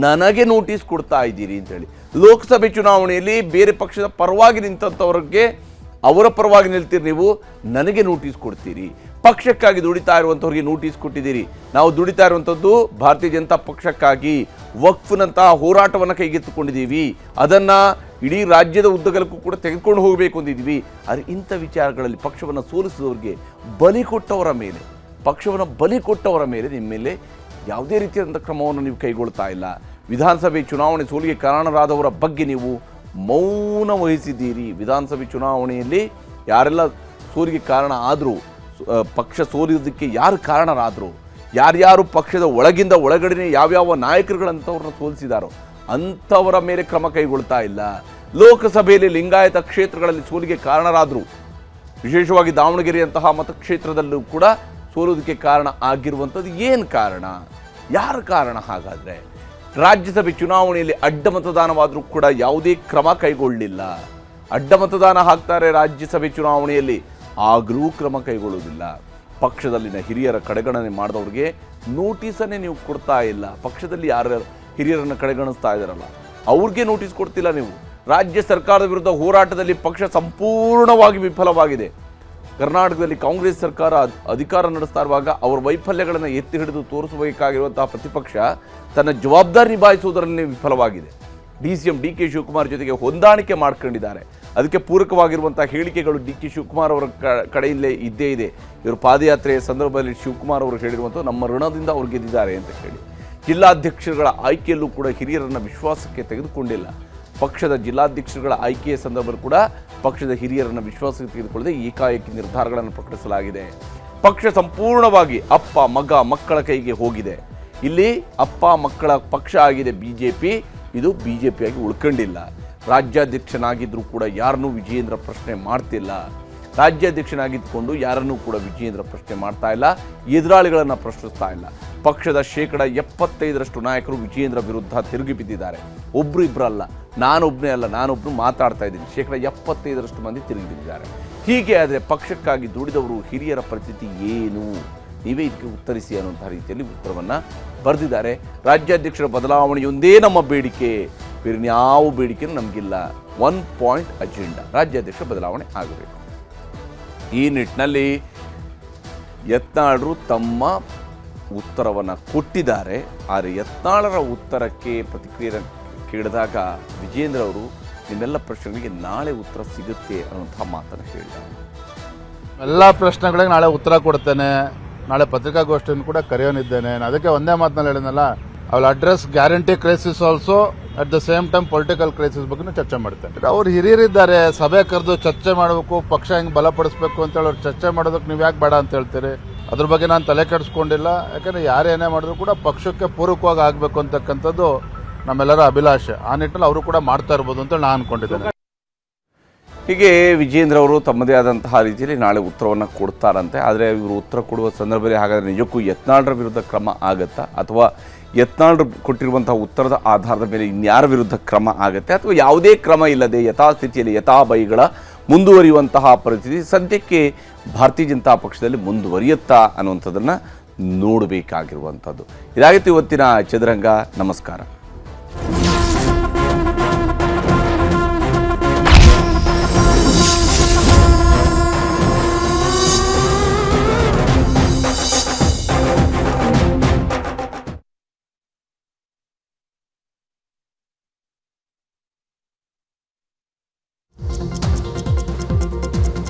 ನನಗೆ ನೋಟಿಸ್ ಕೊಡ್ತಾ ಇದ್ದೀರಿ ಅಂತೇಳಿ. ಲೋಕಸಭೆ ಚುನಾವಣೆಯಲ್ಲಿ ಬೇರೆ ಪಕ್ಷದ ಪರವಾಗಿ ನಿಂತಂಥವ್ರಿಗೆ ಅವರ ಪರವಾಗಿ ನಿಲ್ತೀರಿ, ನೀವು ನನಗೆ ನೋಟಿಸ್ ಕೊಡ್ತೀರಿ. ಪಕ್ಷಕ್ಕಾಗಿ ದುಡಿತಾ ಇರುವಂಥವ್ರಿಗೆ ನೋಟಿಸ್ ಕೊಟ್ಟಿದ್ದೀರಿ. ನಾವು ದುಡಿತಾ ಇರುವಂಥದ್ದು ಭಾರತೀಯ ಜನತಾ ಪಕ್ಷಕ್ಕಾಗಿ, ವಕ್ಫ್ನಂತಹ ಹೋರಾಟವನ್ನು ಕೈಗೆತ್ತಿಕೊಂಡಿದ್ದೀವಿ, ಅದನ್ನು ಇಡೀ ರಾಜ್ಯದ ಉದ್ದಗಲಕ್ಕೂ ಕೂಡ ತೆಗೆದುಕೊಂಡು ಹೋಗಬೇಕು ಅಂದಿದ್ವಿ. ಆದರೆ ಇಂಥ ವಿಚಾರಗಳಲ್ಲಿ ಪಕ್ಷವನ್ನು ಸೋಲಿಸಿದವರಿಗೆ ಪಕ್ಷವನ್ನು ಬಲಿ ಕೊಟ್ಟವರ ಮೇಲೆ ನಿಮ್ಮ ಮೇಲೆ ಯಾವುದೇ ರೀತಿಯಾದಂಥ ಕ್ರಮವನ್ನು ನೀವು ಕೈಗೊಳ್ತಾ ಇಲ್ಲ. ವಿಧಾನಸಭೆ ಚುನಾವಣೆ ಸೋಲಿಗೆ ಕಾರಣರಾದವರ ಬಗ್ಗೆ ನೀವು ಮೌನ ವಹಿಸಿದ್ದೀರಿ. ವಿಧಾನಸಭೆ ಚುನಾವಣೆಯಲ್ಲಿ ಯಾರೆಲ್ಲ ಸೋಲಿಗೆ ಕಾರಣ ಆದರೂ, ಪಕ್ಷ ಸೋಲಿಯೋದಕ್ಕೆ ಯಾರು ಕಾರಣರಾದರು, ಯಾರ್ಯಾರು ಪಕ್ಷದ ಒಳಗಿಂದ ಒಳಗಡೆ ಯಾವ್ಯಾವ ನಾಯಕರುಗಳಂಥವ್ರನ್ನ ಸೋಲಿಸಿದಾರೋ ಅಂಥವರ ಮೇಲೆ ಕ್ರಮ ಕೈಗೊಳ್ತಾ ಇಲ್ಲ. ಲೋಕಸಭೆಯಲ್ಲಿ ಲಿಂಗಾಯತ ಕ್ಷೇತ್ರಗಳಲ್ಲಿ ಸೋಲಿಗೆ ಕಾರಣರಾದರು, ವಿಶೇಷವಾಗಿ ದಾವಣಗೆರೆಯಂತಹ ಮತಕ್ಷೇತ್ರದಲ್ಲೂ ಕೂಡ ಸೋಲೋದಕ್ಕೆ ಕಾರಣ ಆಗಿರುವಂಥದ್ದು ಏನು ಕಾರಣ, ಯಾರ ಕಾರಣ? ಹಾಗಾದರೆ ರಾಜ್ಯಸಭೆ ಚುನಾವಣೆಯಲ್ಲಿ ಅಡ್ಡ ಮತದಾನವಾದರೂ ಕೂಡ ಯಾವುದೇ ಕ್ರಮ ಕೈಗೊಳ್ಳಲಿಲ್ಲ. ಅಡ್ಡ ಮತದಾನ ಹಾಕ್ತಾರೆ ರಾಜ್ಯಸಭೆ ಚುನಾವಣೆಯಲ್ಲಿ, ಆಗಲೂ ಕ್ರಮ ಕೈಗೊಳ್ಳುವುದಿಲ್ಲ. ಪಕ್ಷದಲ್ಲಿನ ಹಿರಿಯರ ಕಡೆಗಣನೆ ಮಾಡಿದವ್ರಿಗೆ ನೋಟಿಸನ್ನೇ ನೀವು ಕೊಡ್ತಾ ಇಲ್ಲ. ಪಕ್ಷದಲ್ಲಿ ಯಾರು ಹಿರಿಯರನ್ನು ಕಡೆಗಣಿಸ್ತಾ ಇದ್ದಾರಲ್ಲ ಅವ್ರಿಗೆ ನೋಟಿಸ್ ಕೊಡ್ತಿಲ್ಲ ನೀವು. ರಾಜ್ಯ ಸರ್ಕಾರದ ವಿರುದ್ಧ ಹೋರಾಟದಲ್ಲಿ ಪಕ್ಷ ಸಂಪೂರ್ಣವಾಗಿ ವಿಫಲವಾಗಿದೆ. ಕರ್ನಾಟಕದಲ್ಲಿ ಕಾಂಗ್ರೆಸ್ ಸರ್ಕಾರ ಅಧಿಕಾರ ನಡೆಸ್ತಾ ಇರುವಾಗ ಅವರ ವೈಫಲ್ಯಗಳನ್ನು ಎತ್ತಿ ಹಿಡಿದು ತೋರಿಸಬೇಕಾಗಿರುವಂತಹ ಪ್ರತಿಪಕ್ಷ ತನ್ನ ಜವಾಬ್ದಾರಿ ನಿಭಾಯಿಸುವುದರಲ್ಲಿ ವಿಫಲವಾಗಿದೆ. DCM DK ಶಿವಕುಮಾರ್ ಜೊತೆಗೆ ಹೊಂದಾಣಿಕೆ ಮಾಡ್ಕೊಂಡಿದ್ದಾರೆ. ಅದಕ್ಕೆ ಪೂರಕವಾಗಿರುವಂಥ ಹೇಳಿಕೆಗಳು DK ಶಿವಕುಮಾರ್ ಅವರ ಕಡೆಯಲ್ಲೇ ಇದ್ದೇ ಇದೆ. ಇವರು ಪಾದಯಾತ್ರೆಯ ಸಂದರ್ಭದಲ್ಲಿ ಶಿವಕುಮಾರ್ ಅವರು ಹೇಳಿರುವಂಥ ನಮ್ಮ ಋಣದಿಂದ ಅವ್ರು ಗೆದ್ದಿದ್ದಾರೆ ಅಂತ ಹೇಳಿ. ಜಿಲ್ಲಾಧ್ಯಕ್ಷರುಗಳ ಆಯ್ಕೆಯಲ್ಲೂ ಕೂಡ ಹಿರಿಯರನ್ನು ವಿಶ್ವಾಸಕ್ಕೆ ತೆಗೆದುಕೊಂಡಿಲ್ಲ. ಪಕ್ಷದ ಜಿಲ್ಲಾಧ್ಯಕ್ಷರುಗಳ ಆಯ್ಕೆಯ ಸಂದರ್ಭದಲ್ಲಿ ಕೂಡ ಪಕ್ಷದ ಹಿರಿಯರನ್ನು ವಿಶ್ವಾಸಕ್ಕೆ ತೆಗೆದುಕೊಳ್ಳದೆ ಏಕಾಏಕಿ ನಿರ್ಧಾರಗಳನ್ನು ಪ್ರಕಟಿಸಲಾಗಿದೆ. ಪಕ್ಷ ಸಂಪೂರ್ಣವಾಗಿ ಅಪ್ಪ ಮಗ ಮಕ್ಕಳ ಕೈಗೆ ಹೋಗಿದೆ. ಇಲ್ಲಿ ಅಪ್ಪ ಮಕ್ಕಳ ಪಕ್ಷ ಆಗಿದೆ ಬಿಜೆಪಿ, ಇದು ಬಿಜೆಪಿಯಾಗಿ ಉಳ್ಕೊಂಡಿಲ್ಲ. ರಾಜ್ಯಾಧ್ಯಕ್ಷನಾಗಿದ್ದರೂ ಕೂಡ ಯಾರನ್ನೂ ವಿಜಯೇಂದ್ರ ಪ್ರಶ್ನೆ ಮಾಡ್ತಿಲ್ಲ. ರಾಜ್ಯಾಧ್ಯಕ್ಷನಾಗಿದ್ದುಕೊಂಡು ಯಾರನ್ನೂ ಕೂಡ ವಿಜಯೇಂದ್ರ ಪ್ರಶ್ನೆ ಮಾಡ್ತಾ ಇಲ್ಲ, ಎದುರಾಳಿಗಳನ್ನು ಪ್ರಶ್ನಿಸ್ತಾ ಇಲ್ಲ. ಪಕ್ಷದ 75% ನಾಯಕರು ವಿಜಯೇಂದ್ರ ವಿರುದ್ಧ ತಿರುಗಿ ಬಿದ್ದಿದ್ದಾರೆ. ಒಬ್ರು ಇಬ್ಬರು ಅಲ್ಲ, ನಾನೊಬ್ಬನು ಮಾತಾಡ್ತಾ ಇದ್ದೀನಿ. 75% ಮಂದಿ ತಿರುಗಿ ಬಿದ್ದಿದ್ದಾರೆ. ಹೀಗೆ ಆದರೆ ಪಕ್ಷಕ್ಕಾಗಿ ದುಡಿದವರು ಹಿರಿಯರ ಪರಿಸ್ಥಿತಿ ಏನು, ನೀವೇ ಇದಕ್ಕೆ ಉತ್ತರಿಸಿ ಅನ್ನುವಂಥ ರೀತಿಯಲ್ಲಿ ಉತ್ತರವನ್ನು ಬರೆದಿದ್ದಾರೆ. ರಾಜ್ಯಾಧ್ಯಕ್ಷರ ಬದಲಾವಣೆಯೊಂದೇ ನಮ್ಮ ಬೇಡಿಕೆ, ಬೇರೆನ್ಯಾವ ಬೇಡಿಕೆನೂ ನಮಗಿಲ್ಲ. 1 ಪಾಯಿಂಟ್ ಅಜೆಂಡಾ, ರಾಜ್ಯಾಧ್ಯಕ್ಷ ಬದಲಾವಣೆ ಆಗಬೇಕು. ಈ ನಿಟ್ಟಿನಲ್ಲಿ ಯತ್ನಾಳರು ತಮ್ಮ ಉತ್ತರವನ್ನು ಕೊಟ್ಟಿದ್ದಾರೆ. ಆದರೆ ಯತ್ನಾಳರ ಉತ್ತರಕ್ಕೆ ಪ್ರತಿಕ್ರಿಯೆ ಕೇಳಿದಾಗ ವಿಜೇಂದ್ರ ಅವರು ನಿಮ್ಮೆಲ್ಲ ಪ್ರಶ್ನೆಗಳಿಗೆ ನಾಳೆ ಉತ್ತರ ಸಿಗುತ್ತೆ ಅನ್ನುವಂಥ ಮಾತನ್ನು ಹೇಳಿದ್ದಾರೆ. ಎಲ್ಲ ಪ್ರಶ್ನೆಗಳಿಗೆ ನಾಳೆ ಉತ್ತರ ಕೊಡ್ತೇನೆ, ನಾಳೆ ಪತ್ರಿಕಾಗೋಷ್ಠಿಯನ್ನು ಕೂಡ ಕರೆಯೋನಿದ್ದೇನೆ. ಅದಕ್ಕೆ ಒಂದೇ ಮಾತನಲ್ಲಿ ಹೇಳಿದ್ನಲ್ಲ, ಅವಳ address guarantee crisis also at the same time political crisis ಬಗ್ಗೆ ಚರ್ಚೆ ಮಾಡ್ತೇನೆ. ಅವ್ರು ಹಿರಿಯರಿದ್ದಾರೆ, ಸಭೆ ಕರೆದು ಚರ್ಚೆ ಮಾಡಬೇಕು, ಪಕ್ಷ ಹೆಂಗೆ ಬಲಪಡಿಸಬೇಕು ಅಂತೇಳಿ ಅವ್ರು ಚರ್ಚೆ ಮಾಡೋದಕ್ಕೆ ನೀವು ಯಾಕೆ ಬೇಡ ಅಂತ ಹೇಳ್ತೀರಿ? ಅದ್ರ ಬಗ್ಗೆ ನಾನು ತಲೆ ಕೆಡಿಸ್ಕೊಂಡಿಲ್ಲ. ಯಾಕಂದ್ರೆ ಯಾರೇನೇ ಮಾಡಿದ್ರು ಕೂಡ ಪಕ್ಷಕ್ಕೆ ಪೂರಕವಾಗಿ ಆಗಬೇಕು ಅಂತಕ್ಕಂಥದ್ದು ನಮ್ಮೆಲ್ಲರ ಅಭಿಲಾಷೆ. ಆ ನಿಟ್ಟಿನಲ್ಲಿ ಅವರು ಕೂಡ ಮಾಡ್ತಾ ಇರ್ಬೋದು ಅಂತ ನಾನು ಅನ್ಕೊಂಡಿದ್ದೇನೆ. ಹೀಗೆ ವಿಜೇಂದ್ರ ಅವರು ತಮ್ಮದೇ ಆದಂತಹ ರೀತಿಯಲ್ಲಿ ನಾಳೆ ಉತ್ತರವನ್ನು ಕೊಡ್ತಾರಂತೆ. ಆದರೆ ಇವರು ಉತ್ತರ ಕೊಡುವ ಸಂದರ್ಭದಲ್ಲಿ ಹಾಗಾದರೆ ನಿಜಕ್ಕೂ ಯತ್ನಾಳರ ವಿರುದ್ಧ ಕ್ರಮ ಆಗತ್ತಾ, ಅಥವಾ ಯತ್ನಾಳರು ಕೊಟ್ಟಿರುವಂತಹ ಉತ್ತರದ ಆಧಾರದ ಮೇಲೆ ಇನ್ಯಾರ ವಿರುದ್ಧ ಕ್ರಮ ಆಗುತ್ತೆ, ಅಥವಾ ಯಾವುದೇ ಕ್ರಮ ಇಲ್ಲದೆ ಯಥಾಸ್ಥಿತಿಯಲ್ಲಿ ಯಥಾಬೈಗಳ ಮುಂದುವರಿಯುವಂತಹ ಪರಿಸ್ಥಿತಿ ಸದ್ಯಕ್ಕೆ ಭಾರತೀಯ ಜನತಾ ಪಕ್ಷದಲ್ಲಿ ಮುಂದುವರಿಯುತ್ತಾ ಅನ್ನುವಂಥದ್ದನ್ನು ನೋಡಬೇಕಾಗಿರುವಂಥದ್ದು. ಇದಾಗಿತ್ತು ಇವತ್ತಿನ ಚದುರಂಗ. ನಮಸ್ಕಾರ.